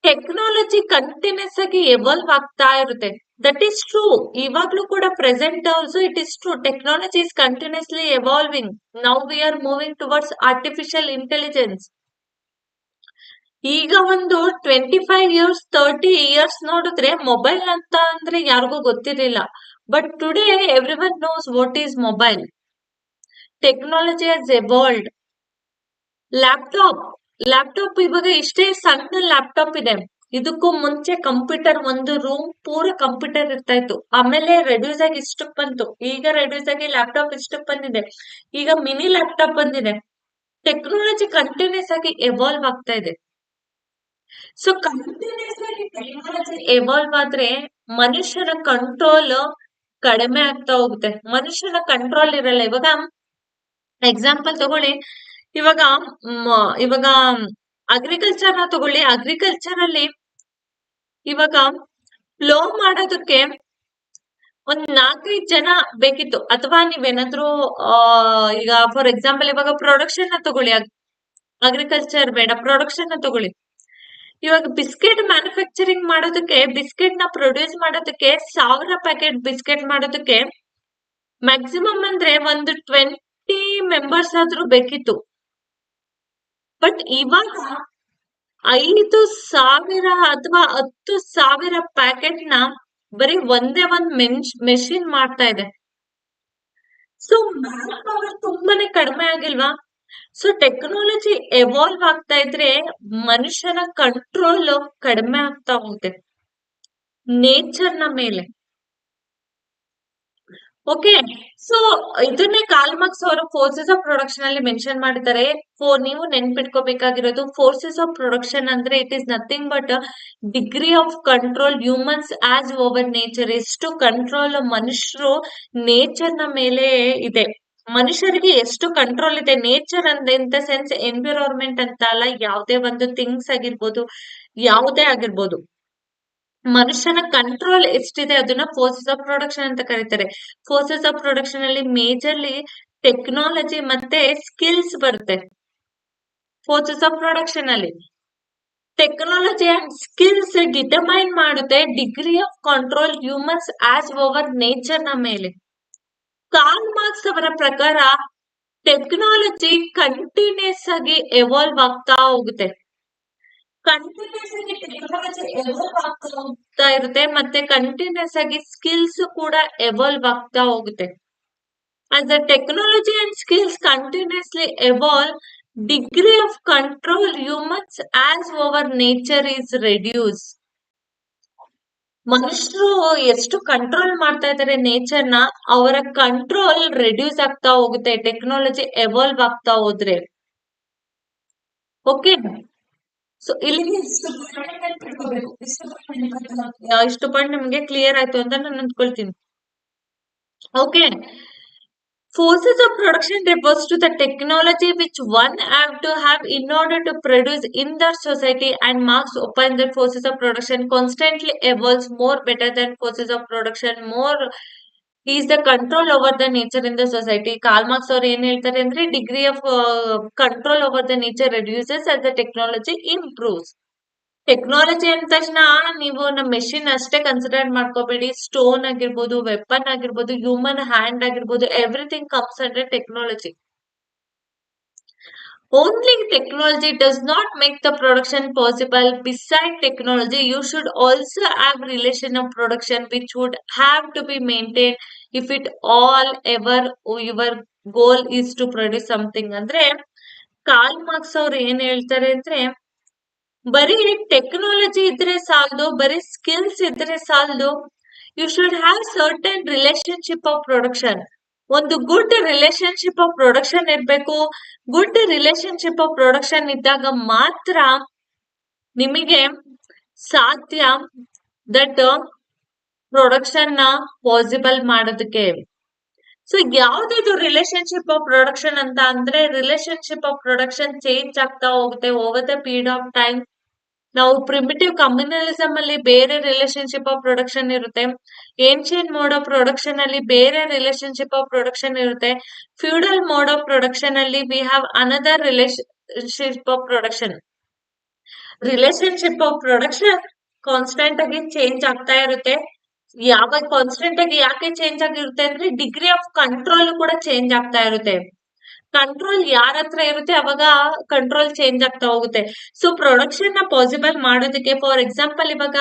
ಟೆಕ್ನಾಲಜಿ ಕಂಟಿನ್ಯೂಸ್ ಆಗಿ ಎವಾಲ್ವ್ ಆಗ್ತಾ ಇರುತ್ತೆ. That is true. ಇವಾಗ್ಲೂ ಕೂಡ present also it is true. Technology is continuously evolving. Now we are moving towards artificial intelligence. ಈಗ ಒಂದು 25 ಇಯರ್ಸ್ 30 ಇಯರ್ಸ್ ನೋಡಿದ್ರೆ ಮೊಬೈಲ್ ಅಂತ ಅಂದ್ರೆ ಯಾರಿಗೂ ಗೊತ್ತಿರಲಿಲ್ಲ. But today every one knows what is mobile. Technology has evolved. Laptop ಇವಾಗ ಇಷ್ಟೇ ಸಣ್ಣ ಲ್ಯಾಪ್ಟಾಪ್ ಇದೆ. ಇದಕ್ಕೂ ಮುಂಚೆ ಕಂಪ್ಯೂಟರ್, ಒಂದು ರೂಮ್ ಪೂರ ಕಂಪ್ಯೂಟರ್ ಇರ್ತಾ ಇತ್ತು. ಆಮೇಲೆ ರೆಡ್ಯೂಸ್ ಆಗಿ ಇಷ್ಟಕ್ ಬಂತು. ಈಗ ರೆಡ್ಯೂಸ್ ಆಗಿ ಲ್ಯಾಪ್ಟಾಪ್ ಇಷ್ಟಕ್ ಬಂದಿದೆ. ಈಗ ಮಿನಿ ಲ್ಯಾಪ್ಟಾಪ್ ಬಂದಿದೆ. ಟೆಕ್ನಾಲಜಿ ಕಂಟಿನ್ಯೂಸ್ ಆಗಿ ಎವಾಲ್ವ್ ಆಗ್ತಾ ಇದೆ. ಸೊ ಕಂಟಿನ್ಯೂಸ್ ಆಗಿ ಟೆಕ್ನಾಲಜಿ ಎವಾಲ್ವ್ ಆದ್ರೆ ಮನುಷ್ಯನ ಕಂಟ್ರೋಲ್ ಕಡಿಮೆ ಆಗ್ತಾ ಹೋಗುತ್ತೆ. ಮನುಷ್ಯನ ಕಂಟ್ರೋಲ್ ಇರಲ್ಲ. ಇವಾಗ ಎಕ್ಸಾಂಪಲ್ ತಗೊಳ್ಳಿ, ಇವಾಗ ಅಗ್ರಿಕಲ್ಚರ್ ನ ತಗೊಳ್ಳಿ. ಅಗ್ರಿಕಲ್ಚರ್ ಅಲ್ಲಿ ಇವಾಗ ಫ್ಲೋ ಮಾಡೋದಕ್ಕೆ ಒಂದ್ 4-5 ಜನ ಬೇಕಿತ್ತು. ಅಥವಾ ನೀವೇನಾದ್ರೂ ಈಗ ಫಾರ್ ಎಕ್ಸಾಂಪಲ್ ಇವಾಗ ಪ್ರೊಡಕ್ಷನ್ ನ ತಗೊಳ್ಳಿ, ಅಗ್ರಿಕಲ್ಚರ್ ಬೇಡ, ಪ್ರೊಡಕ್ಷನ್ ನ ತಗೊಳ್ಳಿ. ಇವಾಗ ಬಿಸ್ಕೆಟ್ ಮ್ಯಾನುಫ್ಯಾಕ್ಚರಿಂಗ್ ಮಾಡೋದಕ್ಕೆ, ಬಿಸ್ಕೆಟ್ ನ ಪ್ರೊಡ್ಯೂಸ್ ಮಾಡೋದಕ್ಕೆ 1000 ಪ್ಯಾಕೆಟ್ ಬಿಸ್ಕೆಟ್ ಮಾಡೋದಕ್ಕೆ ಮ್ಯಾಕ್ಸಿಮಮ್ ಅಂದ್ರೆ ಒಂದು 20 ಮೆಂಬರ್ಸ್ ಆದ್ರೂ ಬೇಕಿತ್ತು. ಬಟ್ ಇವಾಗ 5,000 ಅಥವಾ 10,000 ಪ್ಯಾಕೆಟ್ ನ ಬರೀ ಒಂದೇ ಒಂದ್ ಮೆಷಿನ್ ಮಾಡ್ತಾ ಇದೆ. ಸೊ ಮ್ಯಾನ್ ಪವರ್ ತುಂಬಾನೇ ಕಡಿಮೆ ಆಗಿಲ್ವಾ? ಸೊ ಟೆಕ್ನಾಲಜಿ ಎವಾಲ್ವ್ ಆಗ್ತಾ ಇದ್ರೆ ಮನುಷ್ಯನ ಕಂಟ್ರೋಲ್ ಕಡಿಮೆ ಆಗ್ತಾ ಹೋಗುತ್ತೆ ನೇಚರ್ ನ ಮೇಲೆ. ಓಕೆ, ಸೊ ಇದನ್ನೇ ಕಾಲ್ ಮಾರ್ಕ್ಸ್ ಅವರು ಫೋರ್ಸಸ್ ಆಫ್ ಪ್ರೊಡಕ್ಷನ್ ಅಲ್ಲಿ ಮೆನ್ಷನ್ ಮಾಡಿದ್ದಾರೆ. ನೀವು ನೆನ್ಪಿಟ್ಕೋಬೇಕಾಗಿರೋದು, ಫೋರ್ಸಸ್ ಆಫ್ ಪ್ರೊಡಕ್ಷನ್ ಅಂದ್ರೆ it is nothing but degree of control humans as over nature. ಎಷ್ಟು ಕಂಟ್ರೋಲ್ ಮನುಷ್ಯರು ನೇಚರ್ ನ ಮೇಲೆ ಇದೆ, ಮನುಷ್ಯರಿಗೆ ಎಷ್ಟು ಕಂಟ್ರೋಲ್ ಇದೆ ನೇಚರ್ ಅಂದ ಇನ್ ದ ಸೆನ್ಸ್ ಎನ್ವಿರಾನ್ಮೆಂಟ್ ಅಂತ ಅಲ್ಲ, ಯಾವುದೇ ಒಂದು ಥಿಂಗ್ಸ್ ಆಗಿರ್ಬೋದು, ಯಾವುದೇ ಆಗಿರ್ಬೋದು, ಮನುಷ್ಯನ ಕಂಟ್ರೋಲ್ ಎಷ್ಟಿದೆ ಅದನ್ನ ಫೋರ್ಸಸ್ ಆಫ್ ಪ್ರೊಡಕ್ಷನ್ ಅಂತ ಕರೀತಾರೆ. ಫೋರ್ಸಸ್ ಆಫ್ ಪ್ರೊಡಕ್ಷನ್ ಅಲ್ಲಿ ಮೇಜರ್ಲಿ ಟೆಕ್ನಾಲಜಿ ಮತ್ತೆ ಸ್ಕಿಲ್ಸ್ ಬರುತ್ತೆ. ಫೋರ್ಸಸ್ ಆಫ್ ಪ್ರೊಡಕ್ಷನ್ ಅಲ್ಲಿ ಟೆಕ್ನಾಲಜಿ ಅಂಡ್ ಸ್ಕಿಲ್ಸ್ ಡಿಟರ್ಮೈನ್ ಮಾಡುತ್ತೆ degree of control humans as over nature ನ ಮೇಲೆ. ಕಾರ್ಲ್ ಮಾರ್ಕ್ಸ್ ಅವರ ಪ್ರಕಾರ ಟೆಕ್ನಾಲಜಿ ಕಂಟಿನ್ಯೂಸ್ ಆಗಿ ಎವಾಲ್ವ್ ಆಗ್ತಾ ಹೋಗುತ್ತೆ. ಕಂಟಿನ್ಯೂಸ್ ಆಗಿ ಟೆಕ್ನಾಲಜಿ ಎವಾಲ್ವ್ ಆಗ್ತಾ ಹೋಗ್ತಾ ಇರುತ್ತೆ, ಮತ್ತೆ ಕಂಟಿನ್ಯೂಸ್ ಆಗಿ ಸ್ಕಿಲ್ಸ್ ಕೂಡ ಎವಾಲ್ವ್ ಆಗ್ತಾ ಹೋಗುತ್ತೆ. As the technology and skills continuously evolve, degree of control humans as over nature is reduced. ಮನುಷ್ಯರು ಎಷ್ಟು ಕಂಟ್ರೋಲ್ ಮಾಡ್ತಾ ಇದ್ದಾರೆ ನೇಚರ್ ನ, ಅವರ ಕಂಟ್ರೋಲ್ ರೆಡ್ಯೂಸ್ ಆಗ್ತಾ ಹೋಗುತ್ತೆ ಟೆಕ್ನಾಲಜಿ ಎವಾಲ್ವ್ ಆಗ್ತಾ ಹೋದ್ರೆ. ಓಕೆ, ಸೊ ಇಲ್ಲಿಗೆ ಇಷ್ಟು ಪಾಯಿಂಟ್ ನಿಮ್ಗೆ ಕ್ಲಿಯರ್ ಆಯ್ತು ಅಂತ ನಾನು ಅಂದ್ಕೊಳ್ತೀನಿ. Okay, forces of production refers to the technology which one have to have in order to produce in their society, and Marx opined that forces of production constantly evolves more better than forces of production. More is the control over the nature in the society. Karl Marx ಅವರು ಏನ್ ಹೇಳ್ತಾರೆ ಅಂದ್ರೆ degree of control over the nature reduces as the technology improves. Technology ಅಂದ ತಕ್ಷಣ ನೀವು ನಮ್ಮ machine ಅಷ್ಟೇ consider ಮಾಡ್ಕೋಬೇಡಿ. ಸ್ಟೋನ್ ಆಗಿರ್ಬೋದು, ವೆಪನ್ ಆಗಿರ್ಬೋದು, ಹ್ಯೂಮನ್ ಹ್ಯಾಂಡ್ ಆಗಿರ್ಬೋದು, everything comes under technology. Only technology does not make the production possible. Beside technology, you should also have relation of production which would have to be maintained if it all ever your goal is to produce something. ಅಂದ್ರೆ Karl Marx ಅವ್ರು ಏನ್ ಹೇಳ್ತಾರೆ ಅಂದ್ರೆ, ಬರೀ technology ಇದ್ರೆ ಸಾಲದು, ಬರೀ skills ಇದ್ರೆ ಸಾಲದು. You should have certain relationship of production. ಒಂದು ಗುಡ್ ರಿಲೇಶನ್ಶಿಪ್ ಆಫ್ ಪ್ರೊಡಕ್ಷನ್ ಇರ್ಬೇಕು. ಗುಡ್ ರಿಲೇಶನ್ಶಿಪ್ ಆಫ್ ಪ್ರೊಡಕ್ಷನ್ ಇದ್ದಾಗ ಮಾತ್ರ ನಿಮಗೆ ಸಾಧ್ಯ ದಟ್ ಪ್ರೊಡಕ್ಷನ್ ನ ಪಾಸಿಬಲ್ ಮಾಡೋದಕ್ಕೆ. ಸೊ ಯಾವ್ದು ರಿಲೇಶನ್ಶಿಪ್ ಆಫ್ ಪ್ರೊಡಕ್ಷನ್ ಅಂತ ಅಂದ್ರೆ, ರಿಲೇಶನ್ಶಿಪ್ ಆಫ್ ಪ್ರೊಡಕ್ಷನ್ ಚೇಂಜ್ ಆಗ್ತಾ ಹೋಗುತ್ತೆ over the period of time. ನಾವು ಪ್ರಿಮಿಟಿವ್ ಕಮ್ಯುನಲಿಸಮ್ ಅಲ್ಲಿ ಬೇರೆ ರಿಲೇಶನ್ಶಿಪ್ ಆಫ್ ಪ್ರೊಡಕ್ಷನ್ ಇರುತ್ತೆ, ಏನ್ಷಿಯಂಟ್ ಮೋಡ್ ಆಫ್ ಪ್ರೊಡಕ್ಷನ್ ಅಲ್ಲಿ ಬೇರೆ ರಿಲೇಶನ್ಶಿಪ್ ಆಫ್ ಪ್ರೊಡಕ್ಷನ್ ಇರುತ್ತೆ, ಫ್ಯೂಡಲ್ ಮೋಡ್ ಆಫ್ ಪ್ರೊಡಕ್ಷನ್ ಅಲ್ಲಿ we have another relationship of production. Relationship of production constant ಆಗಿ change ಆಗ್ತಾ ಇರುತ್ತೆ. ಯಾವಾಗ ಕಾನ್ಸ್ಟೆಂಟ್ ಆಗಿ ಯಾಕೆ ಚೇಂಜ್ ಆಗಿರುತ್ತೆ ಅಂದ್ರೆ, ಡಿಗ್ರಿ ಆಫ್ ಕಂಟ್ರೋಲ್ ಕೂಡ ಚೇಂಜ್ ಆಗ್ತಾ ಇರುತ್ತೆ. ಕಂಟ್ರೋಲ್ ಯಾರ ಹತ್ರ ಇರುತ್ತೆ ಅವಾಗ ಕಂಟ್ರೋಲ್ ಚೇಂಜ್ ಆಗ್ತಾ ಹೋಗುತ್ತೆ. ಸೊ ಪ್ರೊಡಕ್ಷನ್ ನ ಪಾಸಿಬಲ್ ಮಾಡೋದಕ್ಕೆ, ಫಾರ್ ಎಕ್ಸಾಂಪಲ್ ಇವಾಗ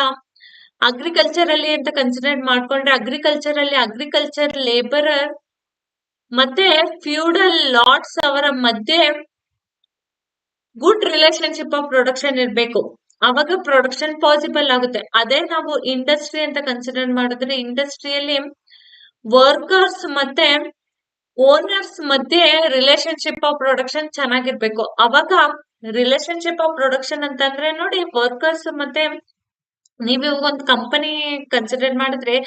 ಅಗ್ರಿಕಲ್ಚರ್ ಅಲ್ಲಿ ಅಂತ ಕನ್ಸಿಡರ್ ಮಾಡ್ಕೊಂಡ್ರೆ, ಅಗ್ರಿಕಲ್ಚರ್ ಅಲ್ಲಿ ಅಗ್ರಿಕಲ್ಚರ್ ಲೇಬರರ್ ಮತ್ತೆ ಫ್ಯೂಡಲ್ ಲಾರ್ಡ್ಸ್ ಅವರ ಮಧ್ಯೆ ಗುಡ್ ರಿಲೇಶನ್ಶಿಪ್ ಆಫ್ ಪ್ರೊಡಕ್ಷನ್ ಇರ್ಬೇಕು, ಅವಾಗ ಪ್ರೊಡಕ್ಷನ್ ಪಾಸಿಬಲ್ ಆಗುತ್ತೆ. ಅದೇ ನಾವು ಇಂಡಸ್ಟ್ರಿ ಅಂತ ಕನ್ಸಿಡರ್ ಮಾಡಿದ್ರೆ, ಇಂಡಸ್ಟ್ರಿಯಲ್ಲಿ ವರ್ಕರ್ಸ್ ಮತ್ತೆ ಓನರ್ಸ್ ಮಧ್ಯೆ ರಿಲೇಶನ್ಶಿಪ್ ಆಫ್ ಪ್ರೊಡಕ್ಷನ್ ಚೆನ್ನಾಗಿರ್ಬೇಕು. ಅವಾಗ ರಿಲೇಶನ್ಶಿಪ್ ಆಫ್ ಪ್ರೊಡಕ್ಷನ್ ಅಂತಂದ್ರೆ ನೋಡಿ, ವರ್ಕರ್ಸ್ ಮತ್ತೆ ನೀವು ಒಂದು ಕಂಪನಿ ಕನ್ಸಿಡರ್ ಮಾಡಿದ್ರೆ,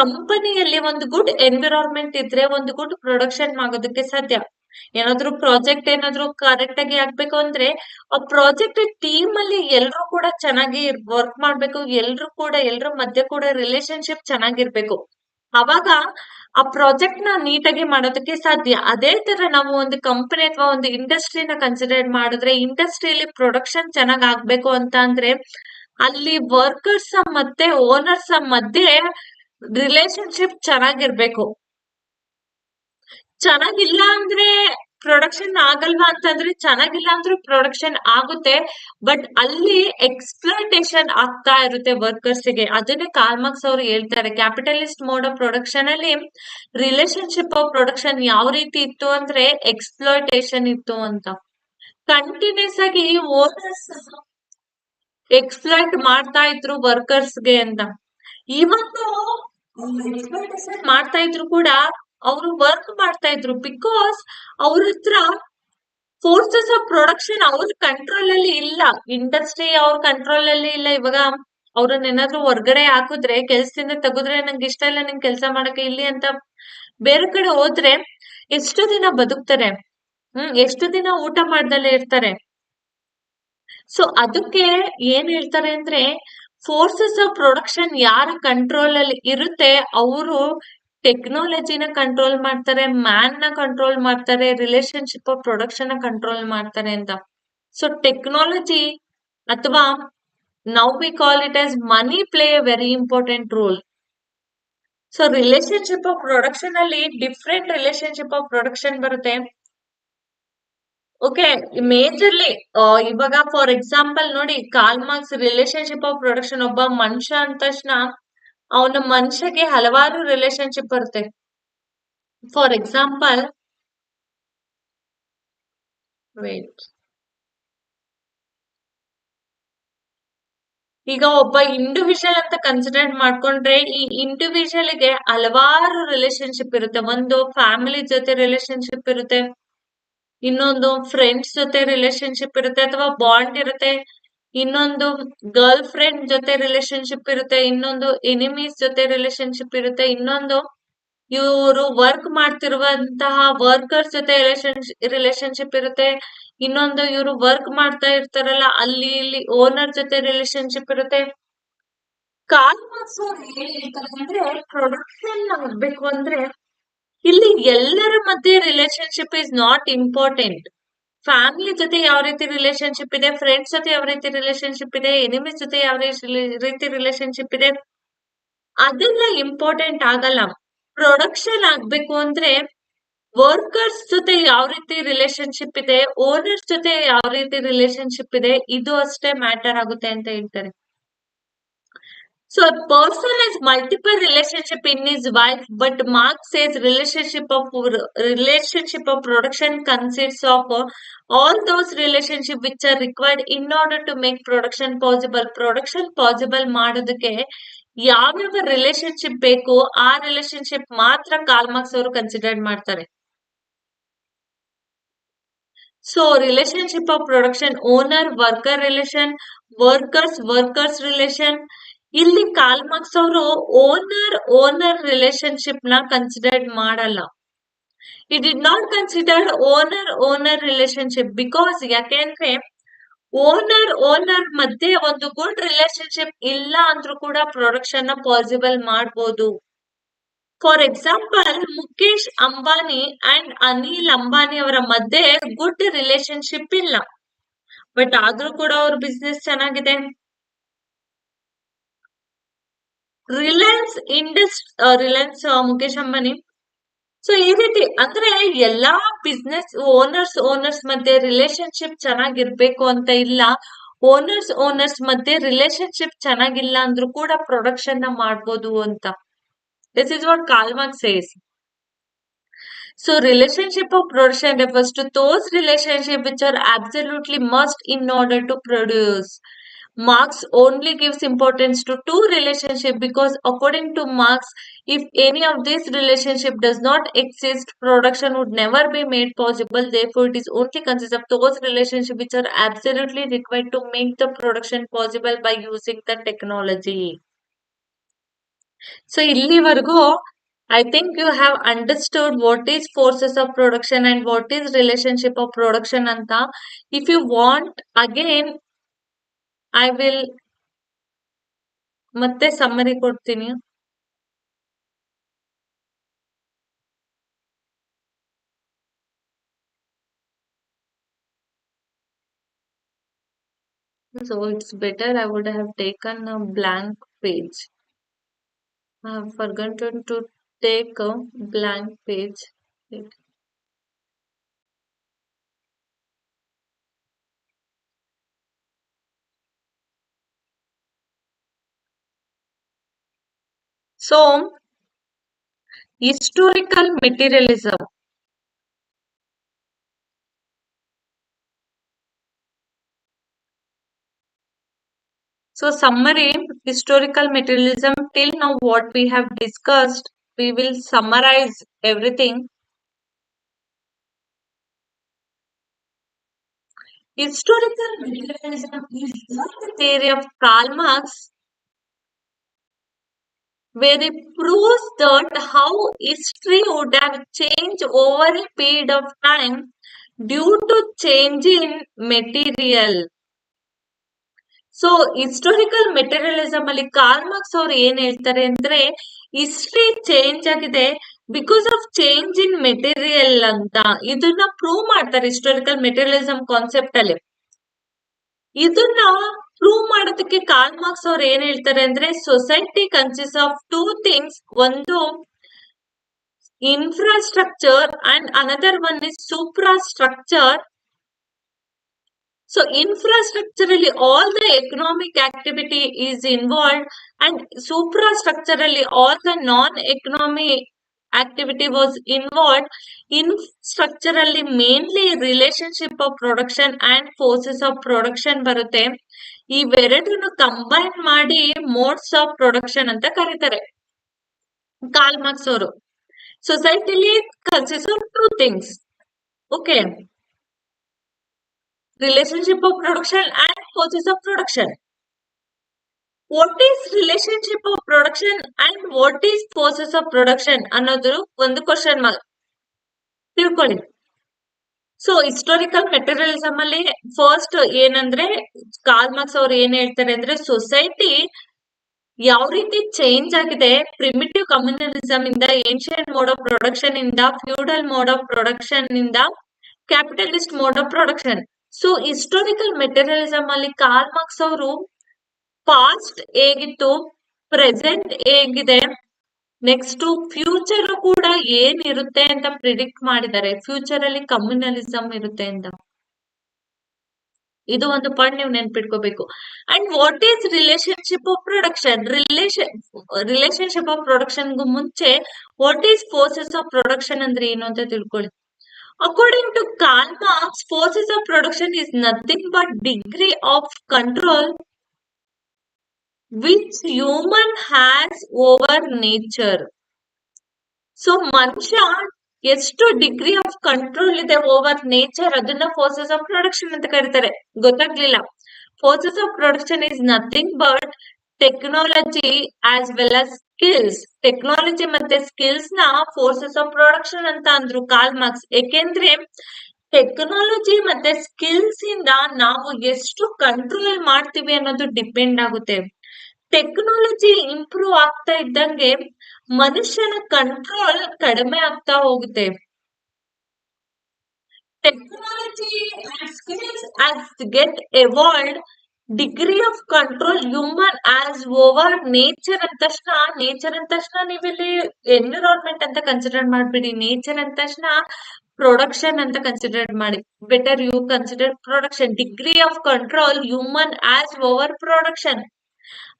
ಕಂಪನಿಯಲ್ಲಿ ಒಂದು ಗುಡ್ ಎನ್ವಿರಾನ್ಮೆಂಟ್ ಇದ್ರೆ ಒಂದು ಗುಡ್ ಪ್ರೊಡಕ್ಷನ್ ಆಗೋದಕ್ಕೆ ಸಾಧ್ಯ. ಏನಾದ್ರು ಪ್ರಾಜೆಕ್ಟ್ ಏನಾದ್ರು ಕರೆಕ್ಟ್ ಆಗಿ ಆಗ್ಬೇಕು ಅಂದ್ರೆ, ಆ ಪ್ರಾಜೆಕ್ಟ್ ಟೀಮ್ ಅಲ್ಲಿ ಎಲ್ರು ಕೂಡ ಚೆನ್ನಾಗಿ ವರ್ಕ್ ಮಾಡ್ಬೇಕು, ಎಲ್ರ ಮಧ್ಯೆ ಕೂಡ ರಿಲೇಶನ್ಶಿಪ್ ಚೆನ್ನಾಗಿರ್ಬೇಕು. ಅವಾಗ ಆ ಪ್ರಾಜೆಕ್ಟ್ ನ ನೀಟಾಗಿ ಮಾಡೋದಕ್ಕೆ ಸಾಧ್ಯ. ಅದೇ ತರ ನಾವು ಒಂದು ಕಂಪನಿ ಅಥವಾ ಒಂದು ಇಂಡಸ್ಟ್ರಿನ ಕನ್ಸಿಡರ್ ಮಾಡಿದ್ರೆ, ಇಂಡಸ್ಟ್ರಿಯಲ್ಲಿ ಪ್ರೊಡಕ್ಷನ್ ಚೆನ್ನಾಗ್ ಆಗ್ಬೇಕು ಅಂತ ಅಂದ್ರೆ ಅಲ್ಲಿ ವರ್ಕರ್ಸ್ ಮತ್ತೆ ಓನರ್ಸ್ ಮಧ್ಯೆ ರಿಲೇಶನ್ಶಿಪ್ ಚೆನ್ನಾಗಿರ್ಬೇಕು. ಚೆನ್ನಾಗಿಲ್ಲ ಅಂದ್ರೆ ಪ್ರೊಡಕ್ಷನ್ ಆಗಲ್ವಾ ಅಂತಂದ್ರೆ, ಚೆನ್ನಾಗಿಲ್ಲ ಅಂದ್ರೆ ಪ್ರೊಡಕ್ಷನ್ ಆಗುತ್ತೆ, ಬಟ್ ಅಲ್ಲಿ ಎಕ್ಸ್ಪ್ಲಾಯ್ಟೇಷನ್ ಆಗ್ತಾ ಇರುತ್ತೆ ವರ್ಕರ್ಸ್ ಗೆ. ಅದನ್ನೇ ಕಾರ್ಲ್ ಮಾರ್ಕ್ಸ್ ಅವರು ಹೇಳ್ತಾರೆ, ಕ್ಯಾಪಿಟಲಿಸ್ಟ್ ಮೋಡ್ ಆಫ್ ಪ್ರೊಡಕ್ಷನ್ ಅಲ್ಲಿ ರಿಲೇಶನ್ಶಿಪ್ ಆಫ್ ಪ್ರೊಡಕ್ಷನ್ ಯಾವ ರೀತಿ ಇತ್ತು ಅಂದ್ರೆ ಎಕ್ಸ್ಪ್ಲಾಯ್ಟೇಷನ್ ಇತ್ತು ಅಂತ. ಕಂಟಿನ್ಯೂಸ್ ಆಗಿ ಓನರ್ಸ್ ಎಕ್ಸ್ಪ್ಲಾಯ್ಟ್ ಮಾಡ್ತಾ ಇದ್ರು ವರ್ಕರ್ಸ್ ಗೆ ಅಂತ. ಇವತ್ತು ಎಕ್ಸ್ಪ್ಲಾಯ್ಟೇಷನ್ ಮಾಡ್ತಾ ಇದ್ರು ಕೂಡ ಅವರು ವರ್ಕ್ ಮಾಡ್ತಾ ಇದ್ರು, ಬಿಕಾಸ್ ಅವ್ರ ಹತ್ರ ಫೋರ್ಸಸ್ ಆಫ್ ಪ್ರೊಡಕ್ಷನ್ ಅವ್ರ ಕಂಟ್ರೋಲ್ ಅಲ್ಲಿ ಇಲ್ಲ, ಇಂಡಸ್ಟ್ರಿ ಅವ್ರ ಕಂಟ್ರೋಲ್ ಅಲ್ಲಿ ಇಲ್ಲ. ಇವಾಗ ಅವ್ರನ್ನ ಏನಾದ್ರು ಹೊರ್ಗಡೆ ಹಾಕಿದ್ರೆ, ಕೆಲ್ಸದಿಂದ ತೆಗೆದ್ರೆ, ನಂಗೆ ಇಷ್ಟ ಇಲ್ಲ ನಿಂಗೆ ಕೆಲಸ ಮಾಡಕ್ಕೆ ಇಲ್ಲಿ ಅಂತ ಬೇರೆ ಕಡೆ ಹೋದ್ರೆ ಎಷ್ಟು ದಿನ ಬದುಕ್ತಾರೆ? ಎಷ್ಟು ದಿನ ಊಟ ಮಾಡ್ದಲ್ಲೇ ಇರ್ತಾರೆ? ಸೊ ಅದಕ್ಕೆ ಏನ್ ಹೇಳ್ತಾರೆ ಅಂದ್ರೆ, ಫೋರ್ಸಸ್ ಆಫ್ ಪ್ರೊಡಕ್ಷನ್ ಯಾರ ಕಂಟ್ರೋಲ್ ಅಲ್ಲಿ ಇರುತ್ತೆ ಅವರು ಟೆಕ್ನಾಲಜಿನ ಕಂಟ್ರೋಲ್ ಮಾಡ್ತಾರೆ, ಮ್ಯಾನ್ ನ ಕಂಟ್ರೋಲ್ ಮಾಡ್ತಾರೆ, ರಿಲೇಶನ್ಶಿಪ್ ಆಫ್ ಪ್ರೊಡಕ್ಷನ್ ನ ಕಂಟ್ರೋಲ್ ಮಾಡ್ತಾರೆ ಅಂತ. ಸೊ ಟೆಕ್ನಾಲಜಿ ಅಥವಾ now we call it as money play a very important roll. So relationship of production ಅಲ್ಲಿ ಡಿಫ್ರೆಂಟ್ ರಿಲೇಶನ್ಶಿಪ್ ಆಫ್ ಪ್ರೊಡಕ್ಷನ್ ಬರುತ್ತೆ. ಓಕೆ. ಮೇಜರ್ಲಿ ಇವಾಗ ಫಾರ್ ಎಕ್ಸಾಂಪಲ್ ನೋಡಿ, ಕಾಲ್ ಮಾರ್ಕ್ಸ್ ರಿಲೇಶನ್ಶಿಪ್ ಆಫ್ ಪ್ರೊಡಕ್ಷನ್, ಒಬ್ಬ ಮನುಷ್ಯ ಅಂದ ತಕ್ಷಣ ಅವನ ಮನುಷ್ಯಗೆ ಹಲವಾರು ರಿಲೇಶನ್ಶಿಪ್ ಬರುತ್ತೆ. ಫಾರ್ ಎಕ್ಸಾಂಪಲ್, ವೇಟ್, ಈಗ ಒಬ್ಬ ಇಂಡಿವಿಜುವಲ್ ಅಂತ ಕನ್ಸಿಡರ್ ಮಾಡ್ಕೊಂಡ್ರೆ ಈ ಇಂಡಿವಿಜುವಲ್ ಗೆ ಹಲವಾರು ರಿಲೇಶನ್ಶಿಪ್ ಇರುತ್ತೆ. ಒಂದು ಫ್ಯಾಮಿಲಿ ಜೊತೆ ರಿಲೇಶನ್ಶಿಪ್ ಇರುತ್ತೆ, ಇನ್ನೊಂದು ಫ್ರೆಂಡ್ಸ್ ಜೊತೆ ರಿಲೇಶನ್ಶಿಪ್ ಇರುತ್ತೆ ಅಥವಾ ಬಾಂಡ್ ಇರುತ್ತೆ, ಇನ್ನೊಂದು ಗರ್ಲ್ ಫ್ರೆಂಡ್ ಜೊತೆ ರಿಲೇಶನ್ಶಿಪ್ ಇರುತ್ತೆ, ಇನ್ನೊಂದು ಎನಿಮೀಸ್ ಜೊತೆ ರಿಲೇಶನ್ಶಿಪ್ ಇರುತ್ತೆ, ಇನ್ನೊಂದು ಇವರು ವರ್ಕ್ ಮಾಡ್ತಿರುವಂತಹ ವರ್ಕರ್ಸ್ ಜೊತೆ ರಿಲೇಶನ್ಶಿಪ್ ಇರುತ್ತೆ, ಇನ್ನೊಂದು ಇವರು ವರ್ಕ್ ಮಾಡ್ತಾ ಇರ್ತಾರಲ್ಲ ಅಲ್ಲಿ ಇಲ್ಲಿ ಓನರ್ ಜೊತೆ ರಿಲೇಶನ್ಶಿಪ್ ಇರುತ್ತೆ. ಕಾಲ್ ಮಾರ್ಕ್ಸ್ ಅವ್ರು ಏನ್ ಹೇಳ್ತಾರೆ ಅಂದ್ರೆ, ಪ್ರೊಡಕ್ಷನ್ ಆಗ್ಬೇಕು ಅಂದ್ರೆ ಇಲ್ಲಿ ಎಲ್ಲರ ಮಧ್ಯೆ relationship is not important. Family ಜೊತೆ ಯಾವ ರೀತಿ ರಿಲೇಶನ್ಶಿಪ್ ಇದೆ, ಫ್ರೆಂಡ್ಸ್ ಜೊತೆ ಯಾವ ರೀತಿ ರಿಲೇಶನ್ಶಿಪ್ ಇದೆ, ಎನಿಮೀಸ್ ಜೊತೆ ಯಾವ ರೀತಿ ರಿಲೇಶನ್ಶಿಪ್ ಇದೆ, ಅದೆಲ್ಲ ಇಂಪಾರ್ಟೆಂಟ್ ಆಗಲ್ಲ. ಪ್ರೊಡಕ್ಷನ್ ಆಗ್ಬೇಕು ಅಂದ್ರೆ ವರ್ಕರ್ಸ್ ಜೊತೆ ಯಾವ ರೀತಿ ರಿಲೇಶನ್ಶಿಪ್ ಇದೆ, ಓನರ್ಸ್ ಜೊತೆ ಯಾವ ರೀತಿ ರಿಲೇಶನ್ಶಿಪ್ ಇದೆ, ಇದು ಅಷ್ಟೇ ಮ್ಯಾಟರ್ ಆಗುತ್ತೆ ಅಂತ ಹೇಳ್ತಾರೆ. So a person has multiple relationship in his wife, but Marx says relationship of production consists of all those relationships which are required in order to make production possible. Production possible ಮಾಡೋದಕ್ಕೆ ಯಾವ್ಯಾವ relationship ಬೇಕು ಆ relationship ಮಾತ್ರ ಕಾಲ್ marks ಅವರು consider ಮಾಡ್ತಾರೆ. So relationship of production, owner worker relation, workers relation. ಇಲ್ಲಿ ಕಾಲ್ marks ಅವರು owner relationship ನ ಕನ್ಸಿಡರ್ ಮಾಡಲ್ಲ. ಈ did not consider owner relationship because, ಯಾಕೆಂದ್ರೆ ಓನರ್ ಮಧ್ಯೆ ಒಂದು ಗುಡ್ ರಿಲೇಶನ್ಶಿಪ್ ಇಲ್ಲ ಅಂದ್ರೂ ಕೂಡ ಪ್ರೊಡಕ್ಷನ್ ನ ಪಾಸಿಬಲ್ ಮಾಡಬಹುದು. For example, Mukesh Ambani and Anil Ambani ಅವರ ಮಧ್ಯೆ ಗುಡ್ ರಿಲೇಶನ್ಶಿಪ್ ಇಲ್ಲ, ಬಟ್ ಆದ್ರೂ ಕೂಡ ಅವ್ರ ಬಿಸ್ನೆಸ್ ಚೆನ್ನಾಗಿದೆ. ರಿಲಯನ್ಸ್ ಮುಖೇಶ್ ಅಂಬಾನಿ. ಸೊ ಈ ರೀತಿ ಅಂದ್ರೆ ಎಲ್ಲಾ ಬಿಸ್ನೆಸ್ ಓನರ್ಸ್ ಮಧ್ಯೆ ರಿಲೇಶನ್ಶಿಪ್ ಚೆನ್ನಾಗಿರ್ಬೇಕು ಅಂತ ಇಲ್ಲ. ಓನರ್ಸ್ ಮಧ್ಯೆ ರಿಲೇಶನ್ಶಿಪ್ ಚೆನ್ನಾಗಿಲ್ಲ ಅಂದ್ರೂ ಕೂಡ ಪ್ರೊಡಕ್ಷನ್ ನ ಮಾಡ್ಬೋದು ಅಂತ. This is what call marks says. So relationship of production refers to those relationships which are absolutely must in order to produce. Marx only gives importance to two relationships because according to Marx, if any of these relationship does not exist, production would never be made possible. Therefore, it is only consists of those relationships which are absolutely required to make the production possible by using the technology. So ಇಲ್ಲಿವರೆಗೂ I think you have understood what is forces of production and what is relationship of production anta. If you want again, I will ಮತ್ತೆ summary ಕೊಡ್ತೀನಿ. So it's better I would have taken a blank page. I have forgotten to take a blank page. Wait. So historical materialism. So summary, historical materialism, till now what we have discussed, we will summarize everything. Historical materialism is the theory of Karl Marx where it proves that how history would have changed over a period of time due to change in material. So historical materialism ಅಲ್ಲಿ Karl Marx ಅವ್ರು ಏನ್ ಹೇಳ್ತಾರೆ ಅಂದ್ರೆ, history change ಆಗಿದೆ because of change in material ಅಂತ ಇದನ್ನ prove ಮಾಡ್ತಾರೆ historical materialism concept ಅಲ್ಲಿ. ಇದನ್ನ ಪ್ರೂವ್ ಮಾಡೋದಕ್ಕೆ ಕಾರ್ಲ್ ಮಾರ್ಕ್ಸ್ ಅವ್ರು ಏನ್ ಹೇಳ್ತಾರೆ ಅಂದ್ರೆ, society consist of two things, ಒಂದು infrastructure and another one is superstructure. So infrastructurally, all the economic activity is involved, and suprastructurally, all the non-economic activity was involved. Infrastructurally, mainly relationship of production and forces of production ಬರುತ್ತೆ. ಇವೆರಡನ್ನು combine ಮಾಡಿ modes of production ಅಂತ ಕರೀತಾರೆ Karl Marx ಅವರು. ಸೊಸೈಟಿಲಿ consist of two things. Okay, relationship of production and forces of production. What is relationship of production and what is forces of production ಅನ್ನೋದು ಒಂದು question mark ತಿಳ್ಕೊಳ್ಳಿ. So historical materialism ಅಲ್ಲಿ first ಏನಂದ್ರೆ Karl Marx ಅವ್ರು ಏನ್ ಹೇಳ್ತಾರೆ ಅಂದ್ರೆ society ಯಾವ ರೀತಿ ಚೇಂಜ್ ಆಗಿದೆ ಪ್ರಿಮಿಟಿವ್ ಕಮ್ಯುನಲಿಸಮ್ ಇಂದ, ಏನ್ಷಿಯಂಟ್ ಮೋಡ್ ಆಫ್ ಪ್ರೊಡಕ್ಷನ್ ಇಂದ, ಫ್ಯೂಡಲ್ ಮೋಡ್ ಆಫ್ ಪ್ರೊಡಕ್ಷನ್ ಇಂದ capitalist mode of production. So historical materialism ಅಲ್ಲಿ ಕಾರ್ಲ್ ಮಾರ್ಕ್ಸ್ ಅವರು ಪಾಸ್ಟ್ ಹೇಗಿತ್ತು, ಪ್ರೆಸೆಂಟ್ ಹೇಗಿದೆ, ನೆಕ್ಸ್ಟ್ ಫ್ಯೂಚರ್ ಕೂಡ ಏನಿರುತ್ತೆ ಅಂತ ಪ್ರಿಡಿಕ್ಟ್ ಮಾಡಿದ್ದಾರೆ. ಫ್ಯೂಚರ್ ಅಲ್ಲಿ ಕಮ್ಯುನಲಿಸಮ್ ಇರುತ್ತೆ ಅಂತ. ಇದು ಒಂದು ಪಾಯಿಂಟ್ ನೀವು ನೆನ್ಪಿಟ್ಕೋಬೇಕು. And what is relationship of production, relationship of production ಗೂ ಮುಂಚೆ what is forces of production ಅಂದ್ರೆ ಏನು ಅಂತ ತಿಳ್ಕೊಳ್ಳಿ. According to Karl Marx, forces of production is nothing but degree of control which human has over nature. So ಮನುಷ್ಯ ಎಷ್ಟು degree of control ಇದೆ over nature, ಅದನ್ನ ಫೋರ್ಸಸ್ ಆಫ್ ಪ್ರೊಡಕ್ಷನ್ ಅಂತ ಕರೀತಾರೆ. ಗೊತ್ತಾಗ್ಲಿಲ್ಲ? Forces of production is nothing but technology as well as skills. Technology ಮತ್ತೆ skills ನ forces of production ಅಂತ ಅಂದ್ರು ಕಾರ್ಲ್ ಮಾರ್ಕ್ಸ್. ಏಕೆಂದ್ರೆ ಟೆಕ್ನಾಲಜಿ ಮತ್ತೆ ಸ್ಕಿಲ್ಸ್ ಇಂದ ನಾವು ಎಷ್ಟು ಕಂಟ್ರೋಲ್ ಮಾಡ್ತೀವಿ ಅನ್ನೋದು ಡಿಪೆಂಡ್ ಆಗುತ್ತೆ. ಟೆಕ್ನಾಲಜಿ ಇಂಪ್ರೂವ್ ಆಗ್ತಾ ಇದ್ದಂಗೆ ಮನುಷ್ಯನ ಕಂಟ್ರೋಲ್ ಕಡಿಮೆ ಆಗ್ತಾ ಹೋಗುತ್ತೆ. Technology and skills as get evolved, degree of control human as over nature ಅಂದ ತಕ್ಷಣ ನೀವಿಲ್ಲಿ ಎನ್ವಿರಾನ್ಮೆಂಟ್ ಅಂತ ಕನ್ಸಿಡರ್ ಮಾಡ್ಬಿಡಿ. ನೇಚರ್ ಅಂದ ತಕ್ಷಣ ಪ್ರೊಡಕ್ಷನ್ ಅಂತ ಕನ್ಸಿಡರ್ ಮಾಡಿ. Better you consider production. Degree of control human as over production.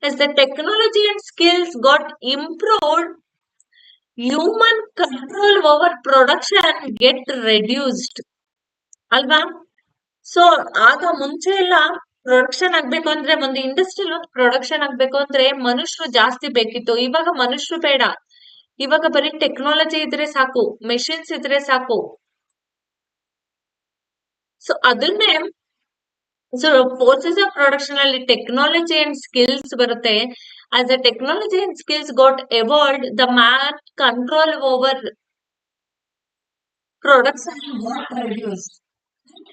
As the technology and skills got improved, human control over production get reduced. ಅಲ್ವಾ? ಸೊ ಆಗ ಮುಂಚೆ ಎಲ್ಲ ಪ್ರೊಡಕ್ಷನ್ ಆಗ್ಬೇಕು ಅಂದ್ರೆ, ಒಂದು ಇಂಡಸ್ಟ್ರಿಯಲ್ ಒಂದು ಪ್ರೊಡಕ್ಷನ್ ಆಗ್ಬೇಕು ಅಂದ್ರೆ ಮನುಷ್ಯರು ಜಾಸ್ತಿ ಬೇಕಿತ್ತು. ಇವಾಗ ಮನುಷ್ಯರು ಬೇಡ. ಇವಾಗ ಬರೀ ಟೆಕ್ನಾಲಜಿ ಇದ್ರೆ ಸಾಕು, ಮೆಷಿನ್ಸ್ ಇದ್ರೆ ಸಾಕು. ಸೊ ಅದನ್ನೇ ಸೊ ಫೋರ್ಸಸ್ ಆಫ್ ಪ್ರೊಡಕ್ಷನ್ ಅಲ್ಲಿ ಟೆಕ್ನಾಲಜಿ ಅಂಡ್ ಸ್ಕಿಲ್ಸ್ ಬರುತ್ತೆ. As the technology and skills got evolved, the man control over production got reduced.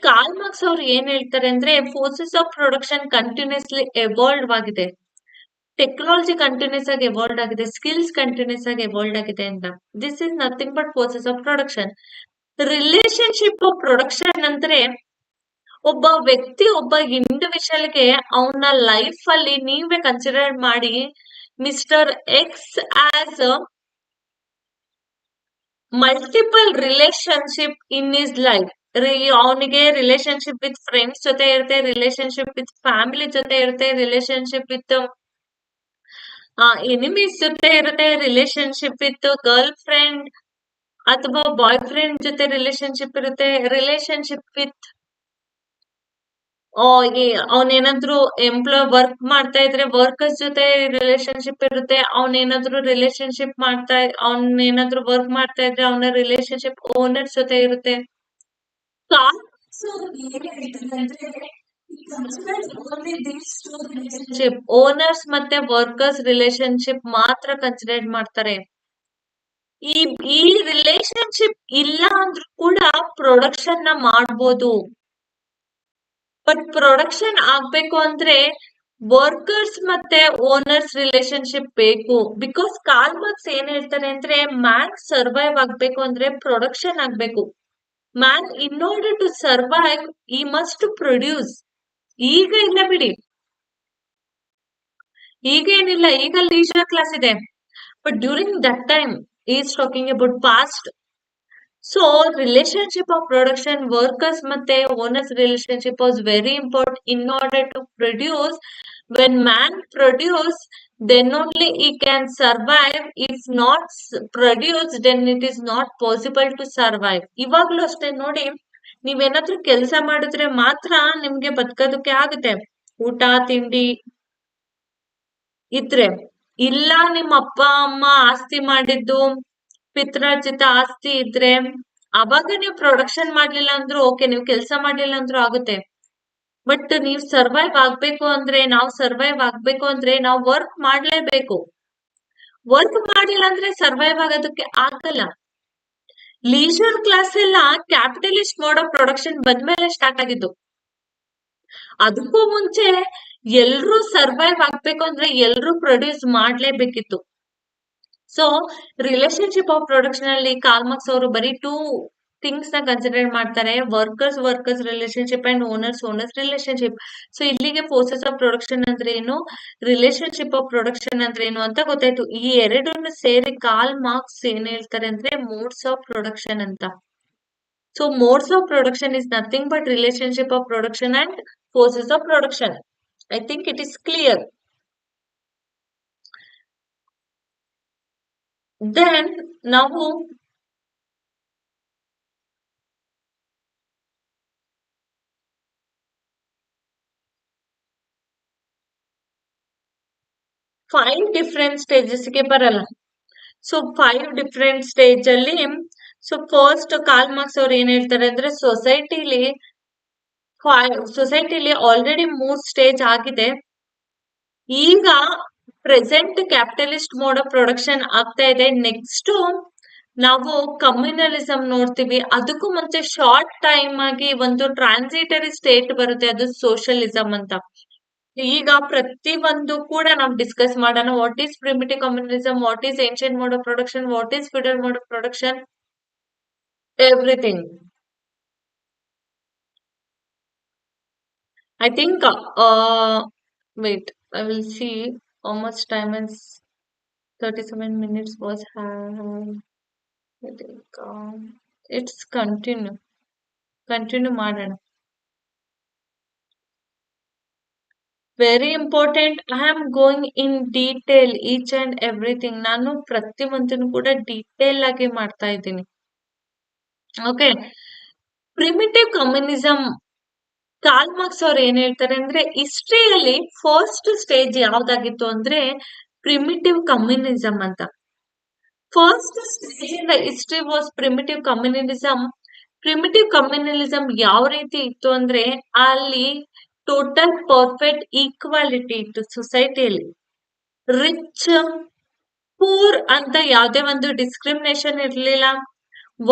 Karl Marx ಅವ್ರು ಏನ್ ಹೇಳ್ತಾರೆ ಅಂದ್ರೆ forces of production continuously evolve ಆಗಿದೆ, ಟೆಕ್ನಾಲಜಿ ಕಂಟಿನ್ಯೂಸ್ ಆಗಿ evolve ಆಗಿದೆ, skills continuous ಆಗಿ ಎವಾಲ್ವ್ ಆಗಿದೆ ಅಂತ. This is nothing but forces of production. Relationship of production ಅಂದ್ರೆ ಒಬ್ಬ ವ್ಯಕ್ತಿ, ಒಬ್ಬ ಇಂಡಿವಿಜುವಲ್ಗೆ ಅವನ ಲೈಫ್ ಅಲ್ಲಿ ನೀವೇ ಕನ್ಸಿಡರ್ ಮಾಡಿ, mister X as multiple relationship in is life. ಅವನಿಗೆ ರಿಲೇಶನ್ಶಿಪ್ ವಿತ್ ಫ್ರೆಂಡ್ಸ್ ಜೊತೆ ಇರುತ್ತೆ, ರಿಲೇಶನ್ಶಿಪ್ ವಿತ್ ಫ್ಯಾಮಿಲಿ ಜೊತೆ ಇರುತ್ತೆ, ರಿಲೇಶನ್ಶಿಪ್ ವಿತ್ ಎನಿಮೀಸ್ ಜೊತೆ ಇರುತ್ತೆ, ರಿಲೇಶನ್ಶಿಪ್ ವಿತ್ ಗರ್ಲ್ ಫ್ರೆಂಡ್ ಅಥವಾ ಬಾಯ್ ಫ್ರೆಂಡ್ ಜೊತೆ ರಿಲೇಶನ್ಶಿಪ್ ಇರುತ್ತೆ, ರಿಲೇಶನ್ಶಿಪ್ ವಿತ್ ಅವನೇನಾದ್ರು ಎಂಪ್ಲಾಯ್ ವರ್ಕ್ ಮಾಡ್ತಾ ಇದ್ರೆ ವರ್ಕರ್ಸ್ ಜೊತೆ ರಿಲೇಶನ್ಶಿಪ್ ಇರುತ್ತೆ, ಅವನೇನಾದ್ರು ವರ್ಕ್ ಮಾಡ್ತಾ ಇದ್ರೆ ಅವನ ರಿಲೇಶನ್ಶಿಪ್ ಓನರ್ಸ್ ಜೊತೆ ಇರುತ್ತೆ. ಓನರ್ಸ್ ಮತ್ತೆ ವರ್ಕರ್ಸ್ ರಿಲೇಶನ್ಶಿಪ್ ಮಾತ್ರ ಕನ್ಸಿಡರ್ ಮಾಡ್ತಾರೆ. ಈ ರಿಲೇಶನ್ಶಿಪ್ ಇಲ್ಲ ಅಂದ್ರೂ ಕೂಡ ಪ್ರೊಡಕ್ಷನ್ ನ ಮಾಡ್ಬೋದು. ಬಟ್ ಪ್ರೊಡಕ್ಷನ್ ಆಗ್ಬೇಕು ಅಂದ್ರೆ ವರ್ಕರ್ಸ್ ಮತ್ತೆ ಓನರ್ಸ್ ರಿಲೇಶನ್ಶಿಪ್ ಬೇಕು. ಬಿಕಾಸ್ ಕಾರ್ಲ್ ಮಾರ್ಕ್ಸ್ ಏನ್ ಹೇಳ್ತಾರೆ ಅಂದ್ರೆ ಮ್ಯಾನ್ ಸರ್ವೈವ್ ಆಗ್ಬೇಕು ಅಂದ್ರೆ ಪ್ರೊಡಕ್ಷನ್ ಆಗ್ಬೇಕು. Man in order to survive he must produce. ಈಗ ಇಲ್ಲ ಬಿಡಿ, ಈಗ ಏನಿಲ್ಲ, ಈಗ ಲೀಜರ್ ಕ್ಲಾಸ್ ಇದೆ. But during that time is talking about past. So relationship of production workers ಮತ್ತೆ owners relationship was very important in order to produce. When man produce then only he can survive. If not produce then it is not possible to survive. ಇವಾಗ್ಲೂ ಅಷ್ಟೇ ನೋಡಿ, ನೀವೇನಾದ್ರೂ ಕೆಲಸ ಮಾಡಿದ್ರೆ ಮಾತ್ರ ನಿಮ್ಗೆ ಬದುಕೋದಕ್ಕೆ ಆಗುತ್ತೆ. ಊಟ ತಿಂಡಿ ಇದ್ರೆ, ಇಲ್ಲ ನಿಮ್ಮ ಅಪ್ಪ ಅಮ್ಮ ಆಸ್ತಿ ಮಾಡಿದ್ದು ಪಿತ್ರಾರ್ಜಿತ ಆಸ್ತಿ ಇದ್ರೆ ಅವಾಗ ನೀವು ಪ್ರೊಡಕ್ಷನ್ ಮಾಡ್ಲಿಲ್ಲ ಅಂದ್ರೂ ಓಕೆ, ನೀವು ಕೆಲಸ ಮಾಡ್ಲಿಲ್ಲ ಅಂದ್ರೂ ಆಗುತ್ತೆ. ಬಟ್ ನೀವು ಸರ್ವೈವ್ ಆಗ್ಬೇಕು ಅಂದ್ರೆ, ನಾವು ಸರ್ವೈವ್ ಆಗ್ಬೇಕು ಅಂದ್ರೆ ನಾವು ವರ್ಕ್ ಮಾಡ್ಲೇಬೇಕು. ವರ್ಕ್ ಮಾಡಿಲ್ಲ ಅಂದ್ರೆ ಸರ್ವೈವ್ ಆಗೋದಕ್ಕೆ ಆಗಲ್ಲ. ಲೀಜರ್ ಕ್ಲಾಸ್ ಎಲ್ಲ ಕ್ಯಾಪಿಟಲಿಸ್ಟ್ ಮೋಡ್ ಆಫ್ ಪ್ರೊಡಕ್ಷನ್ ಬಂದ್ಮೇಲೆ ಸ್ಟಾರ್ಟ್ ಆಗಿದ್ದು. ಅದಕ್ಕೂ ಮುಂಚೆ ಎಲ್ರೂ ಸರ್ವೈವ್ ಆಗ್ಬೇಕು ಅಂದ್ರೆ ಎಲ್ರೂ ಪ್ರೊಡ್ಯೂಸ್ ಮಾಡ್ಲೇಬೇಕಿತ್ತು. ಸೊ ರಿಲೇಶನ್ಶಿಪ್ ಆಫ್ ಪ್ರೊಡಕ್ಷನ್ ಅಲ್ಲಿ ಕಾರ್ಲ್ ಮಾರ್ಕ್ಸ್ ಅವರು ಬರೀ ಟೂ ಥಿಂಗ್ಸ್ ನ ಕನ್ಸಿಡರ್ ಮಾಡ್ತಾರೆ: workers relationship and owners relationship. So ಇಲ್ಲಿಗೆ ಫೋರ್ಸಸ್ ಆಫ್ ಪ್ರೊಡಕ್ಷನ್ ಅಂದ್ರೆ ಏನು, ರಿಲೇಶನ್ಶಿಪ್ ಆಫ್ ಪ್ರೊಡಕ್ಷನ್ ಅಂದ್ರೆ ಏನು ಅಂತ ಗೊತ್ತಾಯ್ತು. ಈ ಎರಡನ್ನು ಸೇರಿ ಕಾರ್ಲ್ ಮಾರ್ಕ್ಸ್ ಏನ್ ಹೇಳ್ತಾರೆ ಅಂದ್ರೆ ಮೋಡ್ಸ್ ಆಫ್ ಪ್ರೊಡಕ್ಷನ್ ಅಂತ. So modes of production is nothing but relationship of production and forces of production. I think it is clear. Then ನಾವು ಫೈವ್ ಡಿಫ್ರೆಂಟ್ ಸ್ಟೇಜಸ್ಗೆ ಬರಲ್ಲ. ಸೊ ಫೈವ್ ಡಿಫ್ರೆಂಟ್ ಸ್ಟೇಜ್ ಅಲ್ಲಿ, so first Karl Marx ಅವ್ರು ಏನ್ ಹೇಳ್ತಾರೆ ಅಂದ್ರೆ ಸೊಸೈಟಿಲಿ already 3 stage ಆಗಿದೆ. ಈಗ present capitalist mode of production ಆಗ್ತಾ ಇದೆ. ನೆಕ್ಸ್ಟ್ ನಾವು ಕಮ್ಯುನಲಿಸಂ ನೋಡ್ತೀವಿ. ಅದಕ್ಕೂ ಮುಂಚೆ ಶಾರ್ಟ್ ಟೈಮ್ ಆಗಿ ಒಂದು ಟ್ರಾನ್ಸಿಟರಿ ಸ್ಟೇಟ್ ಬರುತ್ತೆ, ಅದು ಸೋಷಿಯಲಿಸಂ ಅಂತ. ಈಗ ಪ್ರತಿ ಒಂದು ಕೂಡ ನಾವು ಡಿಸ್ಕಸ್ ಮಾಡೋಣ. What is primitive communism, what is ancient mode of production, what is feeder mode of production, everything. I think, wait, I will see how much time is 37 minutes was had. I think, it's continue ಮಾಡೋಣ. Very important. I am going in detail each and everything. ನಾನು ಪ್ರತಿಯೊಂದನ್ನು ಕೂಡ detail ಆಗಿ ಮಾಡ್ತಾ ಇದ್ದೀನಿ. Okay, primitive communism Karl Marx ಅವ್ರು ಏನ್ ಹೇಳ್ತಾರೆ ಅಂದ್ರೆ, ಹಿಸ್ಟ್ರಿಯಲ್ಲಿ ಫಸ್ಟ್ ಸ್ಟೇಜ್ ಯಾವ್ದಾಗಿತ್ತು ಅಂದ್ರೆ ಪ್ರಿಮಿಟಿವ್ ಕಮ್ಯುನಿಸಂ ಅಂತ. First stage in the history was primitive communism. Primitive communalism ಯಾವ ರೀತಿ ಇತ್ತು ಅಂದ್ರೆ, ಅಲ್ಲಿ ಟೋಟಲ್ ಪರ್ಫೆಕ್ಟ್ ಈಕ್ವಾಲಿಟಿ ಇತ್ತು ಸೊಸೈಟಿಯಲ್ಲಿ. ರಿಚ್ ಪೂರ್ ಅಂತ ಯಾವುದೇ ಒಂದು ಡಿಸ್ಕ್ರಿಮಿನೇಷನ್ ಇರ್ಲಿಲ್ಲ.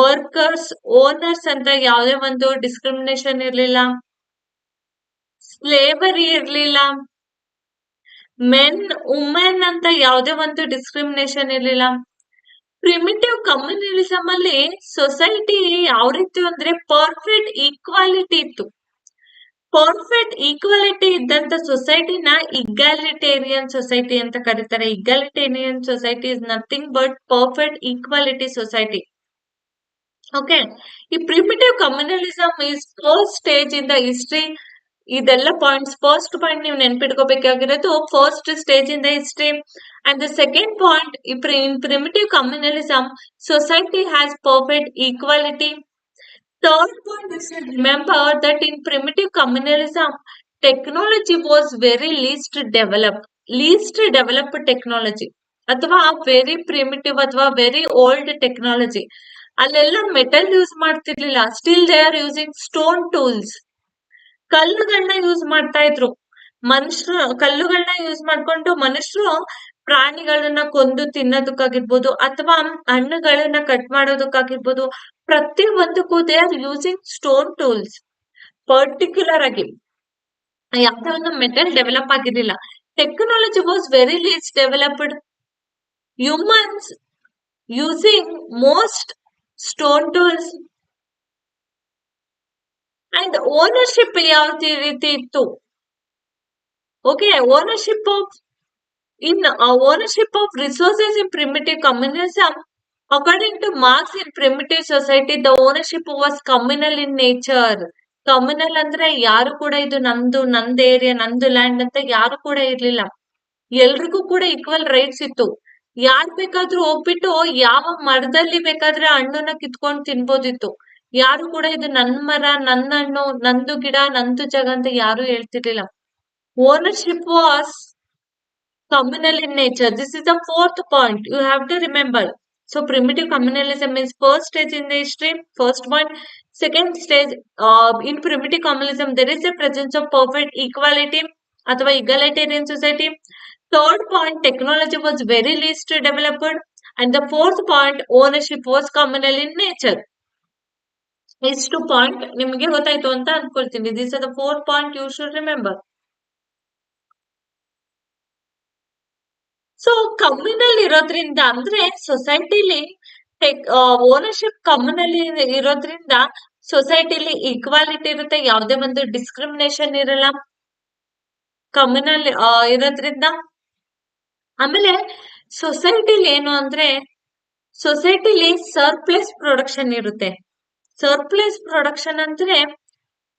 ವರ್ಕರ್ಸ್ ಓನರ್ಸ್ ಅಂತ ಯಾವುದೇ ಒಂದು ಡಿಸ್ಕ್ರಿಮಿನೇಷನ್ ಇರ್ಲಿಲ್ಲ. ಸ್ಲೇವರಿ ಇರ್ಲಿಲ್ಲ. ಮೆನ್ ವುಮೆನ್ ಅಂತ ಯಾವುದೇ ಒಂದು ಡಿಸ್ಕ್ರಿಮಿನೇಷನ್ ಇರ್ಲಿಲ್ಲ. ಪ್ರಿಮಿಟಿವ್ ಕಮ್ಯುನಲಿಸಂ ಅಲ್ಲಿ ಸೊಸೈಟಿ ಯಾವ ರೀತಿ ಅಂದ್ರೆ ಪರ್ಫೆಕ್ಟ್ ಈಕ್ವಾಲಿಟಿ ಇತ್ತು. ಪರ್ಫೆಕ್ಟ್ ಈಕ್ವಾಲಿಟಿ ಇದ್ದಂತ ಸೊಸೈಟಿನ ಇಗ್ಯಾಲಿಟೇರಿಯನ್ ಸೊಸೈಟಿ ಅಂತ ಕರೀತಾರೆ. Egalitarian society is nothing but perfect equality society. Okay, ಈ primitive communalism is first stage in the history. ಇದೆಲ್ಲ ಪಾಯಿಂಟ್ಸ್, ಫಸ್ಟ್ ಪಾಯಿಂಟ್ ನೀವು ನೆನ್ಪಿಟ್ಕೋಬೇಕಾಗಿರೋದು first stage in the history. And the second point, in primitive communalism society has perfect equality. Third point, we should remember that in primitive communalism technology was very least developed technology, ಅಥವಾ very primitive ಅಥವಾ very old technology. ಅಲ್ಲೆಲ್ಲ metal use ಮಾಡ್ತಿರ್ಲಿಲ್ಲ. Still they are using stone tools. ಕಲ್ಲುಗಳನ್ನ use ಮಾಡ್ತಾ ಇದ್ರು. ಮನುಷ್ಯರು ಕಲ್ಲುಗಳನ್ನ use ಮಾಡ್ಕೊಂಡು ಮನುಷ್ಯರು ಪ್ರಾಣಿಗಳನ್ನ ಕೊಂದು ತಿನ್ನೋದಕ್ಕಾಗಿರ್ಬೋದು ಅಥವಾ ಹಣ್ಣುಗಳನ್ನ ಕಟ್ ಮಾಡೋದಕ್ಕಾಗಿರ್ಬೋದು, ಪ್ರತಿ ಒಂದಕ್ಕೂ they are using stone tools. Particular ಆಗಿ ಯಾವುದೇ ಒಂದು ಮೆಟಲ್ ಡೆವಲಪ್ ಆಗಿರಲಿಲ್ಲ. Technology was very least developed. Humans using most stone tools. And ownership ಯಾವ ರೀತಿ ಇತ್ತು? Okay, ownership of resources in primitive communism According to Marx, in primitive society, the ownership was communal in nature. Communal ಅಂದ್ರೆ ಯಾರು ಕೂಡ ಇದು ನಂದು, ನಂದ area, ನಂದು land ಅಂತ ಯಾರು ಕೂಡ ಇರ್ಲಿಲ್ಲ. ಎಲ್ರಿಗೂ ಕೂಡ ಈಕ್ವಲ್ ರೈಟ್ಸ್ ಇತ್ತು. ಯಾರ್ ಬೇಕಾದ್ರೂ ಹೋಗ್ಬಿಟ್ಟು ಯಾವ ಮರದಲ್ಲಿ ಬೇಕಾದ್ರೆ ಹಣ್ಣನ್ನ ಕಿತ್ಕೊಂಡು ತಿನ್ಬೋದಿತ್ತು. ಯಾರು ಕೂಡ ಇದು ನನ್ ಮರ, ನನ್ನ ಹಣ್ಣು, ನಂದು ಗಿಡ, ನಂದು ಜಾಗ ಅಂತ ಯಾರು ಹೇಳ್ತಿರ್ಲಿಲ್ಲ. Ownership was communal in nature. This is the fourth point you have to remember. So primitive communalism is first stage in the history. First point. Second stage, in primitive communalism, there is a presence of perfect equality ಅಥವಾ egalitarian society. Third point, technology was very least developed. And the fourth point, ownership was communal in nature. ಇಷ್ಟು point ನಿಮಗೆ ಗೊತ್ತಾಯ್ತು ಅಂತ ಅನ್ಕೊಳ್ತೀನಿ. These are the 4 point you should remember. So communal ಇರೋದ್ರಿಂದ ಅಂದ್ರೆ ಸೊಸೈಟಿಲಿ ownership communal ಇರೋದ್ರಿಂದ ಸೊಸೈಟಿಲಿ equality ಇರುತ್ತೆ, ಯಾವುದೇ ಒಂದು ಡಿಸ್ಕ್ರಿಮಿನೇಷನ್ ಇರಲ್ಲ ಕಮ್ಯುನಲ್ ಇರೋದ್ರಿಂದ. ಆಮೇಲೆ ಸೊಸೈಟಿಲಿ ಏನು ಅಂದ್ರೆ ಸೊಸೈಟಿಲಿ ಸರ್ಪ್ಲಸ್ ಪ್ರೊಡಕ್ಷನ್ ಇರುತ್ತೆ. ಸರ್ಪ್ಲಸ್ ಪ್ರೊಡಕ್ಷನ್ ಅಂದ್ರೆ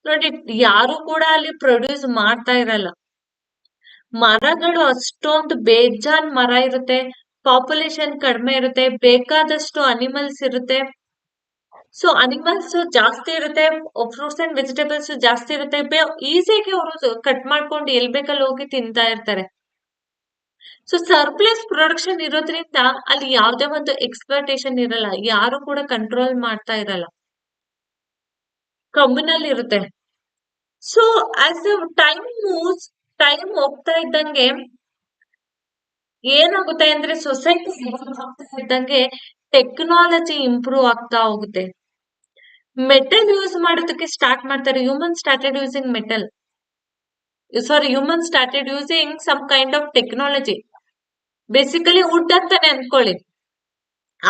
ನೋಡಿ, ಯಾರು ಕೂಡ ಅಲ್ಲಿ ಪ್ರೊಡ್ಯೂಸ್ ಮಾಡ್ತಾ ಇರಲ್ಲ. ಮರಗಳು ಅಷ್ಟೊಂದು ಬೇಜಾನ್ ಮರ ಇರುತ್ತೆ, ಪಾಪ್ಯುಲೇಷನ್ ಕಡಿಮೆ ಇರುತ್ತೆ, ಬೇಕಾದಷ್ಟು ಅನಿಮಲ್ಸ್ ಇರುತ್ತೆ. ಸೊ ಅನಿಮಲ್ಸ್ ಜಾಸ್ತಿ ಇರುತ್ತೆ, ಫ್ರೂಟ್ಸ್ ಅಂಡ್ ವೆಜಿಟೇಬಲ್ಸ್ ಜಾಸ್ತಿ ಇರುತ್ತೆ, ಈಸಿಯಾಗಿ ಅವರು ಕಟ್ ಮಾಡ್ಕೊಂಡು ಎಲ್ ಬೇಕಲ್ಲಿ ಹೋಗಿ ತಿಂತಾ ಇರ್ತಾರೆ. ಸೊ ಸರ್ಪ್ಲಸ್ ಪ್ರೊಡಕ್ಷನ್ ಇರೋದ್ರಿಂದ ಅಲ್ಲಿ ಯಾವುದೇ ಒಂದು ಎಕ್ಸ್ಪ್ಲಾಟೇಷನ್ ಇರಲ್ಲ, ಯಾರು ಕೂಡ ಕಂಟ್ರೋಲ್ ಮಾಡ್ತಾ ಇರಲ್ಲ, ಕಮ್ಯುನಲ್ ಇರುತ್ತೆ. So as time moves, time ಹೋಗ್ತಾ ಇದ್ದಂಗೆ ಏನಾಗುತ್ತೆ ಅಂದ್ರೆ ಸೊಸೈಟಿ ಆಗ್ತಾ ಇದ್ದಂಗೆ ಟೆಕ್ನಾಲಜಿ ಇಂಪ್ರೂವ್ ಆಗ್ತಾ ಹೋಗುತ್ತೆ. ಮೆಟಲ್ ಯೂಸ್ ಮಾಡೋದಕ್ಕೆ ಸ್ಟಾರ್ಟ್ ಮಾಡ್ತಾರೆ. Human started using metal, human started using some kind of technology. Basically wood ಅಂತಾನೆ ಅನ್ಕೊಳ್ಳಿ.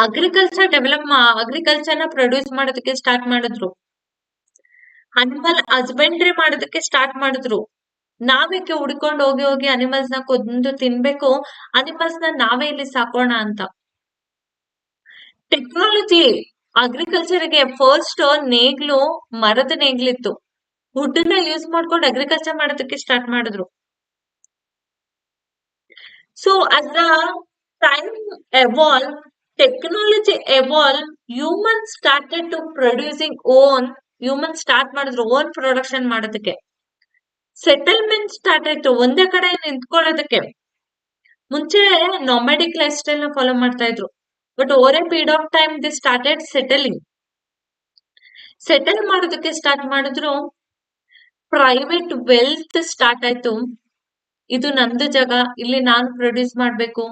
ಅಗ್ರಿಕಲ್ಚರ್ ನ ಪ್ರೊಡ್ಯೂಸ್ ಮಾಡೋದಕ್ಕೆ ಸ್ಟಾರ್ಟ್ ಮಾಡಿದ್ರು. ಅನಿಮಲ್ ಹಸ್ಬೆಂಡ್ರಿ ಮಾಡೋದಕ್ಕೆ ಸ್ಟಾರ್ಟ್ ಮಾಡಿದ್ರು. ನಾವೇಕೆ ಹುಡ್ಕೊಂಡು ಹೋಗಿ ಹೋಗಿ ಅನಿಮಲ್ಸ್ ನ ಕೊಂದು ತಿನ್ಬೇಕು, ಅನಿಮಲ್ಸ್ ನ ನಾವೇ ಇಲ್ಲಿ ಸಾಕೋಣ ಅಂತ. ಟೆಕ್ನಾಲಜಿ ಅಗ್ರಿಕಲ್ಚರ್ಗೆ ಫಸ್ಟ್ ನೇಗ್ಲು ಮರದ ನೇಗ್ಲಿತ್ತು, ವುಡ್ ನ ಯೂಸ್ ಮಾಡ್ಕೊಂಡು ಅಗ್ರಿಕಲ್ಚರ್ ಮಾಡೋದಕ್ಕೆ ಸ್ಟಾರ್ಟ್ ಮಾಡಿದ್ರು. So as the time evolve, technology evolve, human started to producing human start ಮಾಡಿದ್ರು ಓನ್ ಪ್ರೊಡಕ್ಷನ್ ಮಾಡೋದಕ್ಕೆ. ಸೆಟಲ್ಮೆಂಟ್ ಸ್ಟಾರ್ಟ್ ಆಯ್ತು, ಒಂದೇ ಕಡೆ ನಿಂತ್ಕೊಳ್ಳೋದಕ್ಕೆ. ಮುಂಚೆ ನೊಮ್ಯಾಡಿಕ್ ಲೈಫ್ ಸ್ಟೈಲ್ ನ ಫಾಲೋ ಮಾಡ್ತಾ ಇದ್ರು, but over a period of time the started settle ಮಾಡೋದಕ್ಕೆ ಸ್ಟಾರ್ಟ್ ಮಾಡಿದ್ರು. ಪ್ರೈವೇಟ್ ವೆಲ್ತ್ ಸ್ಟಾರ್ಟ್ ಆಯ್ತು, ಇದು ನಂದು ಜಾಗ, ಇಲ್ಲಿ ನಾನು ಪ್ರೊಡ್ಯೂಸ್ ಮಾಡ್ಬೇಕು.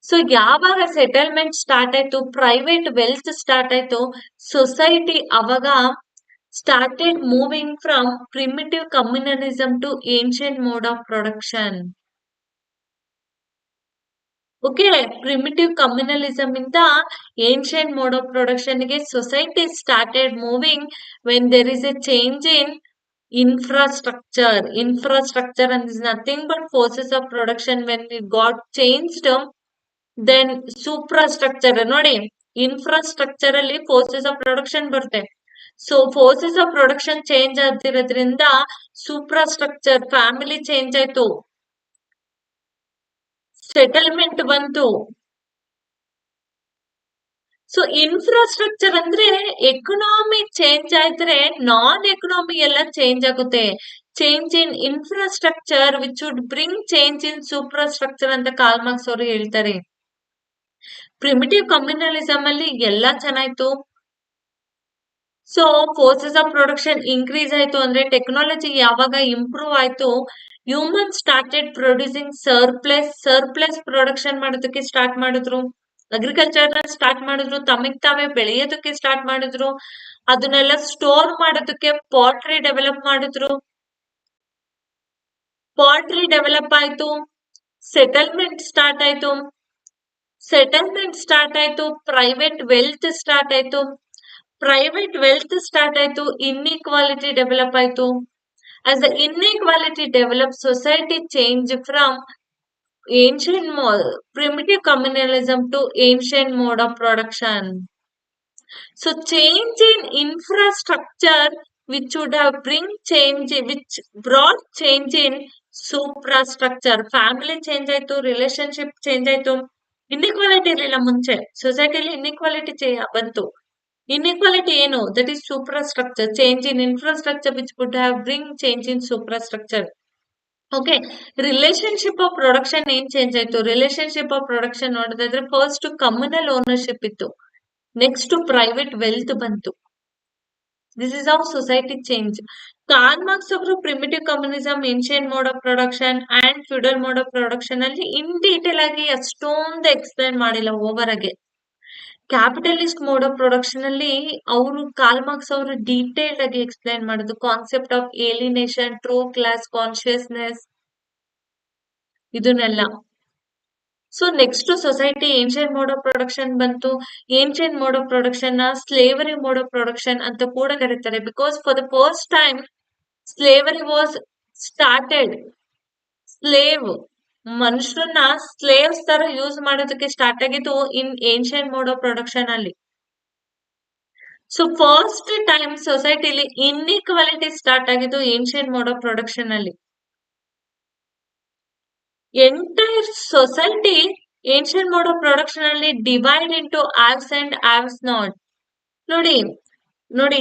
ಸೊ ಯಾವಾಗ ಸೆಟಲ್ಮೆಂಟ್ ಸ್ಟಾರ್ಟ್ ಆಯ್ತು, ಪ್ರೈವೇಟ್ ವೆಲ್ತ್ ಸ್ಟಾರ್ಟ್ ಆಯ್ತು, ಸೊಸೈಟಿ ಅವಾಗ started moving from primitive communalism to ancient mode of production. Okay, primitive communalism ಇಂದ ancient mode of production ಗೆ society started moving when there is a change in infrastructure. Infrastructure is nothing but forces of production. When it got changed, then superstructure, ನೋಡಿ infrastructure ಅಲ್ಲಿ forces of production ಬರುತ್ತೆ. So forces of production change ಆಗ್ತಿರೋದ್ರಿಂದ superstructure, family change ಆಯ್ತು, settlement ಬಂತು. So infrastructure ಅಂದ್ರೆ economy change ಆಯ್ತಾರೆ, non economy ಎಲ್ಲ change ಆಗುತ್ತೆ. Change in infrastructure which would bring change in superstructure ಅಂತ ಕಾರ್ಲ್ ಮಾರ್ಕ್ಸ್ ಅವರು ಹೇಳ್ತಾರೆ. ಪ್ರಿಮಿಟಿವ್ ಕಮ್ಯುನಲಿಸಮ್ ಅಲ್ಲಿ ಎಲ್ಲಾ ಚೆನ್ನಾಯ್ತು. So forces of production increase ಆಯ್ತು ಅಂದ್ರೆ ಟೆಕ್ನಾಲಜಿ ಯಾವಾಗ ಇಂಪ್ರೂವ್ ಆಯ್ತು, human started producing surplus production ಮಾಡೋದಕ್ಕೆ ಸ್ಟಾರ್ಟ್ ಮಾಡಿದ್ರು. ಅಗ್ರಿಕಲ್ಚರ್ ನ ಸ್ಟಾರ್ಟ್ ಮಾಡಿದ್ರು, ತಮಗ್ ತಾವೇ ಬೆಳೆಯೋದಕ್ಕೆ ಸ್ಟಾರ್ಟ್ ಮಾಡಿದ್ರು, ಅದನ್ನೆಲ್ಲ ಸ್ಟೋರ್ ಮಾಡೋದಕ್ಕೆ ಪಾಟ್ರಿ ಡೆವಲಪ್ ಮಾಡಿದ್ರು. ಪಾಟ್ರಿ ಡೆವಲಪ್ ಆಯ್ತು, ಸೆಟಲ್ಮೆಂಟ್ ಸ್ಟಾರ್ಟ್ ಆಯ್ತು, ಪ್ರೈವೇಟ್ ವೆಲ್ತ್ ಸ್ಟಾರ್ಟ್ ಆಯ್ತು, ಇನ್ಇಕ್ವಾಲಿಟಿ ಡೆವಲಪ್ ಆಯ್ತು. As the inequality develops, society changed from primitive communalism to ancient mode of production. So change in infrastructure which would have which brought change in suprastructure. Family change ಆಯ್ತು, relationship change ಆಯ್ತು. Inequality ಇರಲಿಲ್ಲ ಮುಂಚೆ, ಸೊಸೈಟಿಲಿ inequality ಬಂತು. Inequality ಏನು? That is superstructure. Change in infrastructure which would have bring change in superstructure. Okay, relationship of production ಏನ್ change ಆಯ್ತು? Relationship of production ನೋಡೋದಾದ್ರೆ ಫಸ್ಟ್ ಕಮ್ಯುನಲ್ ಓನರ್ಶಿಪ್ ಇತ್ತು, ನೆಕ್ಸ್ಟ್ ಪ್ರೈವೇಟ್ ವೆಲ್ತ್ ಬಂತು. This is how society change. Karl Marx ಅವರು primitive communism, ancient mode of production and feudal mode of production ಅಲ್ಲಿ in detail ಆಗಿ ಅಷ್ಟೊಂದು explain ಮಾಡಿಲ್ಲ, over ಆಗಿ. Capitalist mode of production ಅಲ್ಲಿ ಅವರು ಕಾರ್ಲ್ ಮಾರ್ಕ್ಸ್ ಅವರು ಡೀಟೇಲ್ಡ್ ಆಗಿ ಎಕ್ಸ್ಪ್ಲೈನ್ ಮಾಡೋದು concept of alienation, true class consciousness, ಇದನ್ನೆಲ್ಲ. So next society ancient mode of production ಬಂತು. ಏನ್ಷಿಯಂಟ್ ಮೋಡ್ ಆಫ್ ಪ್ರೊಡಕ್ಷನ್ ನ ಸ್ಲೇವರಿ ಮೋಡ್ ಆಫ್ ಪ್ರೊಡಕ್ಷನ್ ಅಂತ ಕೂಡ ಕರೀತಾರೆ. Because for the first time slavery was started. Slave ಮನುಷ್ಯರನ್ನ slaves ತರ use ಮಾಡೋದಕ್ಕೆ start ಆಗಿದ್ದು in ancient mode of production ಅಲ್ಲಿ. ಸೊ ಫಸ್ಟ್ ಟೈಮ್ ಸೊಸೈಟಿಲಿ ಇನ್ಇಕ್ವಾಲಿಟಿ ಸ್ಟಾರ್ಟ್ ಆಗಿದ್ದು ಏನ್ಷಿಯಂಟ್ ಮೋಡ್ ಆಫ್ ಪ್ರೊಡಕ್ಷನ್ ಅಲ್ಲಿ. Entire society ancient mode of production ಅಲ್ಲಿ divide into ಆವ್ಸ್ and ಆವ್ಸ್ not. ನೋಡಿ ನೋಡಿ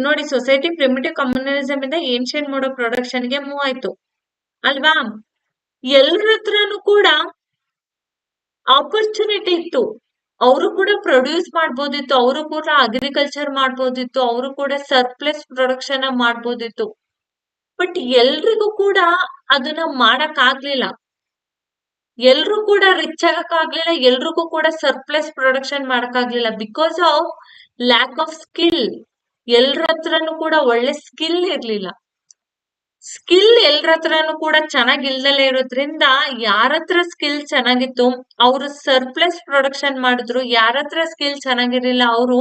ನೋಡಿ, ಸೊಸೈಟಿ ಪ್ರಿಮಿಟಿವ್ ಕಮ್ಯುನಲಿಸಂ ಇಂದ ಏನ್ಷಿಯಂಟ್ ಮೋಡ್ ಆಫ್ ಪ್ರೊಡಕ್ಷನ್ ಗೆ ಮೂವ್ ಆಯ್ತು ಅಲ್ವಾ? ಎಲ್ಲರ ಹತ್ರನು ಕೂಡ ಆಪರ್ಚುನಿಟಿ ಇತ್ತು, ಅವರು ಕೂಡ ಪ್ರೊಡ್ಯೂಸ್ ಮಾಡ್ಬೋದಿತ್ತು, ಅವರು ಕೂಡ ಅಗ್ರಿಕಲ್ಚರ್ ಮಾಡ್ಬೋದಿತ್ತು, ಅವರು ಕೂಡ ಸರ್ಪ್ಲಸ್ ಪ್ರೊಡಕ್ಷನ್ ಮಾಡ್ಬೋದಿತ್ತು. ಬಟ್ ಎಲ್ರಿಗೂ ಕೂಡ ಅದನ್ನ ಮಾಡಕ್ ಆಗ್ಲಿಲ್ಲ. ಎಲ್ರು ಕೂಡ ರಿಚ್ ಆಗಕ್ಕಾಗ್ಲಿಲ್ಲ, ಎಲ್ರಿಗೂ ಕೂಡ ಸರ್ಪ್ಲಸ್ ಪ್ರೊಡಕ್ಷನ್ ಮಾಡಕ್ಕಾಗ್ಲಿಲ್ಲ because of lack of skill. ಎಲ್ರ ಹತ್ರನು ಕೂಡ ಒಳ್ಳೆ ಸ್ಕಿಲ್ ಇರ್ಲಿಲ್ಲ. ಸ್ಕಿಲ್ ಎಲ್ರ ಹತ್ರನು ಕೂಡ ಚೆನ್ನಾಗಿಲ್ದಲೇ ಇರೋದ್ರಿಂದ ಯಾರ ಹತ್ರ ಸ್ಕಿಲ್ ಚೆನ್ನಾಗಿತ್ತು ಅವರು ಸರ್ಪ್ಲಸ್ ಪ್ರೊಡಕ್ಷನ್ ಮಾಡಿದ್ರು, ಯಾರ ಹತ್ರ ಸ್ಕಿಲ್ ಚೆನ್ನಾಗಿರ್ಲಿಲ್ಲ ಅವರು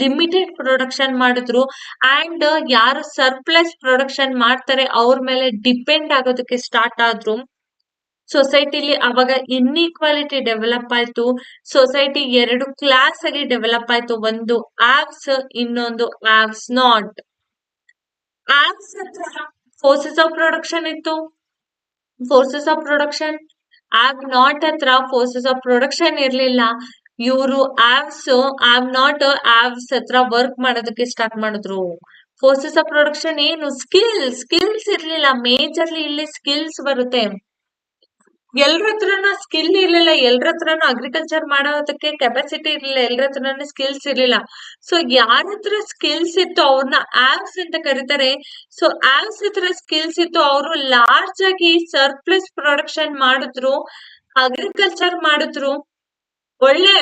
ಲಿಮಿಟೆಡ್ ಪ್ರೊಡಕ್ಷನ್ ಮಾಡಿದ್ರು. ಅಂಡ್ ಯಾರು ಸರ್ಪ್ಲಸ್ ಪ್ರೊಡಕ್ಷನ್ ಮಾಡ್ತಾರೆ ಅವ್ರ ಮೇಲೆ ಡಿಪೆಂಡ್ ಆಗೋದಕ್ಕೆ ಸ್ಟಾರ್ಟ್ ಆದ್ರು. ಸೊಸೈಟಿಲಿ ಅವಾಗ ಇನ್ಇಕ್ವಾಲಿಟಿ ಡೆವಲಪ್ ಆಯ್ತು. ಸೊಸೈಟಿ ಎರಡು ಕ್ಲಾಸ್ ಆಗಿ ಡೆವಲಪ್ ಆಯ್ತು, ಒಂದು ಆವ್ಸ್, ಇನ್ನೊಂದು ಆವ್ಸ್ ನಾಟ್. ಆವ್ಸ್ ಹತ್ರ ಫೋರ್ಸಸ್ ಆಫ್ ಪ್ರೊಡಕ್ಷನ್ ಇತ್ತು, ಫೋರ್ಸಸ್ ಆಫ್ ಪ್ರೊಡಕ್ಷನ್. ಆವ್ ನಾಟ್ ಹತ್ರ ಫೋರ್ಸಸ್ ಆಫ್ ಪ್ರೊಡಕ್ಷನ್ ಇರ್ಲಿಲ್ಲ. ಇವರು ಆವ್ ನಾಟ್ ಆವ್ಸ್ ಹತ್ರ ವರ್ಕ್ ಮಾಡೋದಕ್ಕೆ ಸ್ಟಾರ್ಟ್ ಮಾಡಿದ್ರು. ಫೋರ್ಸಸ್ ಆಫ್ ಪ್ರೊಡಕ್ಷನ್ ಏನು? ಸ್ಕಿಲ್ಸ್ ಇರ್ಲಿಲ್ಲ. ಮೇಜರ್ಲಿ ಇಲ್ಲಿ ಸ್ಕಿಲ್ಸ್ ಬರುತ್ತೆ. ಎಲ್ರ ಹತ್ರನೂ ಸ್ಕಿಲ್ ಇರ್ಲಿಲ್ಲ, ಎಲ್ರ ಹತ್ರನೂ ಅಗ್ರಿಕಲ್ಚರ್ ಮಾಡೋದಕ್ಕೆ ಕೆಪಾಸಿಟಿ ಇರ್ಲಿಲ್ಲ, ಎಲ್ರ ಹತ್ರನೂ ಸ್ಕಿಲ್ಸ್ ಇರ್ಲಿಲ್ಲ. ಸೊ ಯಾರ ಹತ್ರ ಸ್ಕಿಲ್ಸ್ ಇತ್ತು ಅವ್ರನ್ನ ಆವ್ಸ್ ಅಂತ ಕರೀತಾರೆ. ಸೊ ಆವ್ಸ್ ಹತ್ರ ಸ್ಕಿಲ್ಸ್ ಇತ್ತು, ಅವರು ಲಾರ್ಜ್ ಆಗಿ ಸರ್ಪ್ಲಸ್ ಪ್ರೊಡಕ್ಷನ್ ಮಾಡಿದ್ರು, ಅಗ್ರಿಕಲ್ಚರ್ ಮಾಡಿದ್ರು, ಒಳ್ಳೆ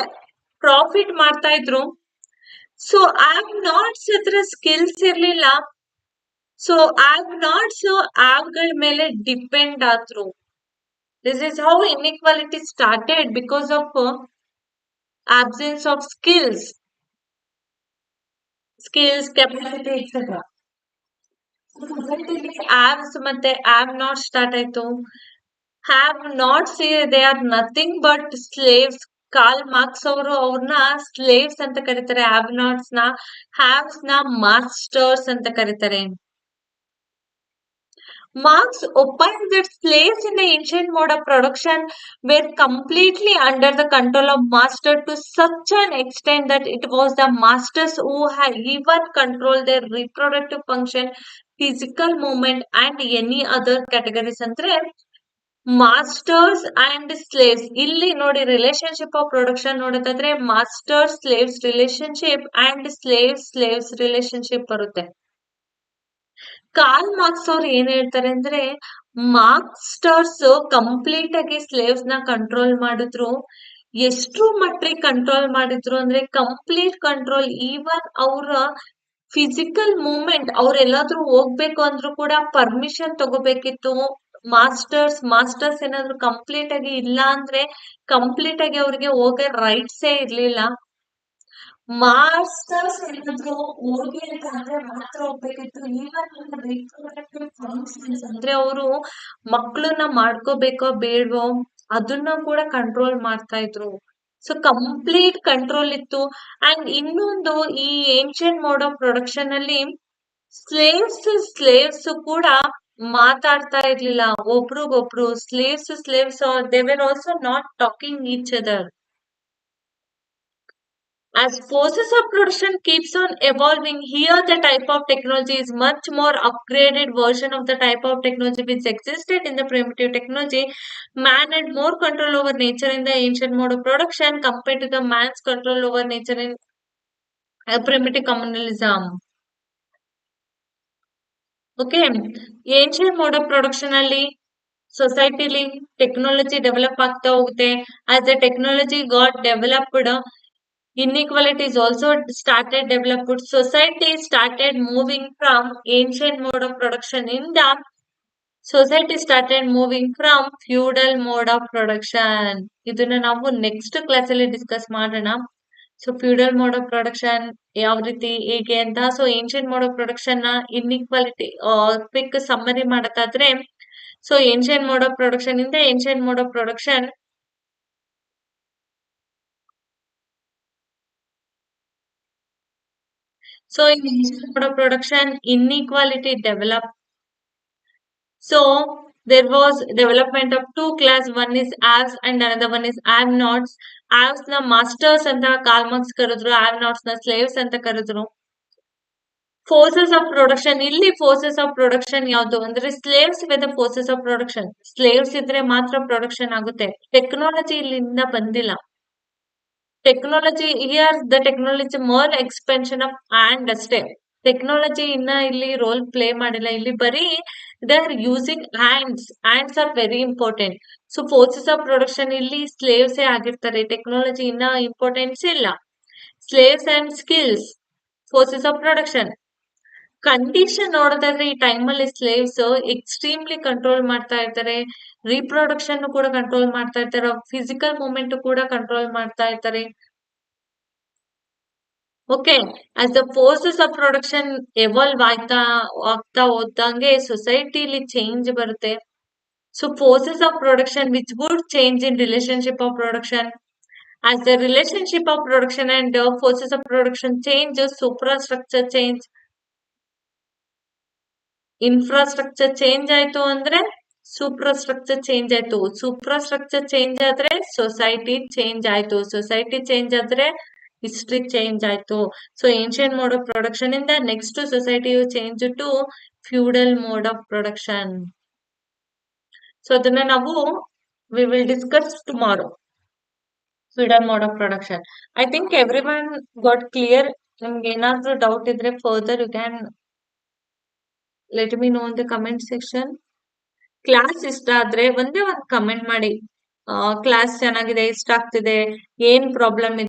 ಪ್ರಾಫಿಟ್ ಮಾಡ್ತಾ ಇದ್ರು. ಸೊ ಆವ್ ನಾಟ್ಸ್ ಹತ್ರ ಸ್ಕಿಲ್ಸ್ ಇರ್ಲಿಲ್ಲ. ಸೊ ಆವ್ ನಾಟ್ಸ್ ಆವ್ಗಳ ಮೇಲೆ ಡಿಪೆಂಡ್ ಆದ್ರು. This is how inequality started because of absence of skills, capacity, etc. Haves ಮತ್ತೆ have not start ಆಯ್ತು. Have not they are nothing but slaves. Karl Marx ಅವರು ಅವ್ರನ್ನ ಸ್ಲೇವ್ಸ್ ಅಂತ ಕರೀತಾರೆ. have nots ನ, haves ನ ಮಾಸ್ಟರ್ಸ್ ಅಂತ ಕರೀತಾರೆ. Marx opined that slaves in the ancient mode of production were completely under the control of master to such an extent that it was the masters who had even controlled their reproductive function, physical movement and any other categories. ಅಂದ್ರೆ masters and slaves, ಇಲ್ಲಿ ನೋಡಿ relationship of production ನೋಡೋದಾದ್ರೆ master slaves relationship and slaves relationship ಬರುತ್ತೆ. Karl Marx ಅವ್ರು ಏನ್ ಹೇಳ್ತಾರೆ ಅಂದ್ರೆ ಮಾರ್ಕ್ಸ್ಟರ್ಸ್ complete ಆಗಿ ಸ್ಲೇವ್ಸ್ ನ ಕಂಟ್ರೋಲ್ ಮಾಡಿದ್ರು. ಎಷ್ಟು ಮಟ್ಟಿಗೆ ಕಂಟ್ರೋಲ್ ಮಾಡಿದ್ರು ಅಂದ್ರೆ ಕಂಪ್ಲೀಟ್ ಕಂಟ್ರೋಲ್. ಈವನ್ ಅವರ ಫಿಸಿಕಲ್ ಮೂವ್ಮೆಂಟ್, ಅವ್ರೆಲ್ಲಾದ್ರೂ ಹೋಗ್ಬೇಕು ಅಂದ್ರೂ ಕೂಡ ಪರ್ಮಿಷನ್ ತಗೋಬೇಕಿತ್ತು. ಮಾಸ್ಟರ್ಸ್ ಏನಾದ್ರು ಕಂಪ್ಲೀಟ್ ಆಗಿ ಇಲ್ಲ ಅಂದ್ರೆ ಕಂಪ್ಲೀಟ್ ಆಗಿ ಅವ್ರಿಗೆ ಹೋಗೋ ರೈಟ್ಸೇ ಇರ್ಲಿಲ್ಲ. ಮಾಸ್ಟರ್ಸ್ ಏನಾದ್ರು ಹೋಗಿ ಅಂತ ಅಂದ್ರೆ ಮಾತ್ರ ಹೋಗ್ಬೇಕಿತ್ತು. ಈವನ್ ಫಂಕ್ಷನ್ಸ್ ಅಂದ್ರೆ ಅವರು ಮಕ್ಕಳನ್ನ ಮಾಡ್ಕೋಬೇಕೋ ಬೇಡವೋ, ಅದನ್ನ ಕೂಡ ಕಂಟ್ರೋಲ್ ಮಾಡ್ತಾ ಇದ್ರು. ಸೊ ಕಂಪ್ಲೀಟ್ ಕಂಟ್ರೋಲ್ ಇತ್ತು. ಅಂಡ್ ಇನ್ನೊಂದು, ಈ ಏನ್ಷಿಯಂಟ್ ಮೋಡ್ ಆಫ್ ಪ್ರೊಡಕ್ಷನ್ ಅಲ್ಲಿ ಸ್ಲೇವ್ಸ್ ಕೂಡ ಮಾತಾಡ್ತಾ ಇರ್ಲಿಲ್ಲ ಒಬ್ರಿಗೊಬ್ರು. Slaves they were also not talking each other. As process of production keeps on evolving, here the type of technology is much more upgraded version of the type of technology which existed in the primitive technology. Man had more control over nature in the ancient mode of production compared to the man's control over nature in primitive communalism. Okay, ancient mode of production ಅಲ್ಲಿ ಸೊಸೈಟಿಲಿ technology develop ಆಗ್ತಾ ಹೋಗುತ್ತೆ. as the technology got developed, inequalities also started developed. Society started moving from ancient mode of production in the society started moving from feudal mode of production. ಇದನ್ನ ನಾವು next class ಅಲ್ಲಿ discuss ಮಾಡೋಣ. So feudal mode of production ಯಾವ ರೀತಿ ಹೇಗೆ ಅಂತ. So ancient mode of production ನ inequality quick summary ಮಾಡೋದಾದ್ರೆ, so ancient mode of production ಇಂದ ancient mode of production, so in ancient mode of production inequality developed. So there was development of two class, one is haves and another one is have nots. Haves na masters anta Karl Marx ಕರೆದ್ರು, have nots na slaves ಅಂತ ಕರೆದ್ರು. Forces of production, ಇಲ್ಲಿ forces of production ಯಾವ್ದು ಅಂದ್ರೆ slaves with forces of production. Slaves ಇದ್ರೆ ಮಾತ್ರ production ಆಗುತ್ತೆ. Technology ಇಲ್ಲಿಂದ ಬಂದಿಲ್ಲ. Technology here the technology more expansion of hand ಅಷ್ಟೇ. ಟೆಕ್ನಾಲಜಿ ಇನ್ನ ಇಲ್ಲಿ ರೋಲ್ ಪ್ಲೇ ಮಾಡಿಲ್ಲ. ಇಲ್ಲಿ ಬರೀ they are using hands R very important. So forces of production ಇಲ್ಲಿ ಸ್ಲೇವ್ಸೇ ಆಗಿರ್ತಾರೆ. ಟೆಕ್ನಾಲಜಿ ಇನ್ನ ಇಂಪಾರ್ಟೆನ್ಸ್ ಇಲ್ಲ. Slaves and skills, forces of production. Condition ನೋಡೋದಾದ್ರೆ ಈ ಟೈಮಲ್ಲಿ ಸ್ಲೇವ್ಸ್ ಎಕ್ಸ್ಟ್ರೀಮ್ಲಿ ಕಂಟ್ರೋಲ್ ಮಾಡ್ತಾ ಇರ್ತಾರೆ. ರೀಪ್ರೊಡಕ್ಷನ್ ಕೂಡ ಕಂಟ್ರೋಲ್ ಮಾಡ್ತಾ ಇರ್ತಾರೆ. ಫಿಸಿಕಲ್ ಮೂವ್ಮೆಂಟ್ ಕೂಡ ಕಂಟ್ರೋಲ್ ಮಾಡ್ತಾ ಇರ್ತಾರೆ. Okay, as the forces of production evolve ಆಗ್ತಾ ಹೋದಂಗೆ ಸೊಸೈಟಿಲಿ ಚೇಂಜ್ ಬರುತ್ತೆ. So forces of production which would change in relationship of production. As the relationship of production and forces of production change, superstructure change. Infrastructure change ಆಯ್ತು ಅಂದ್ರೆ superstructure change ಆಯ್ತು. Superstructure change ಆದ್ರೆ society change ಆಯ್ತು. Society change ಆದ್ರೆ history change ಆಯ್ತು. So ancient mode of production ಇಂದ next society change to feudal mode of production. So ಅದನ್ನ ನಾವು we will discuss tomorrow. Feudal mode of production. I think everyone got clear. ನಿಮ್ಗೆ ಏನಾದ್ರೂ doubt ಇದ್ರೆ further you can let me know in the comment section. Class ಇಷ್ಟ ಆದ್ರೆ ಒಂದೇ ಒಂದು comment ಮಾಡಿ. ಕ್ಲಾಸ್ ಚೆನ್ನಾಗಿದೆ, ಇಷ್ಟ ಆಗ್ತಿದೆ, ಏನ್ ಪ್ರಾಬ್ಲಮ್ ಇದೆ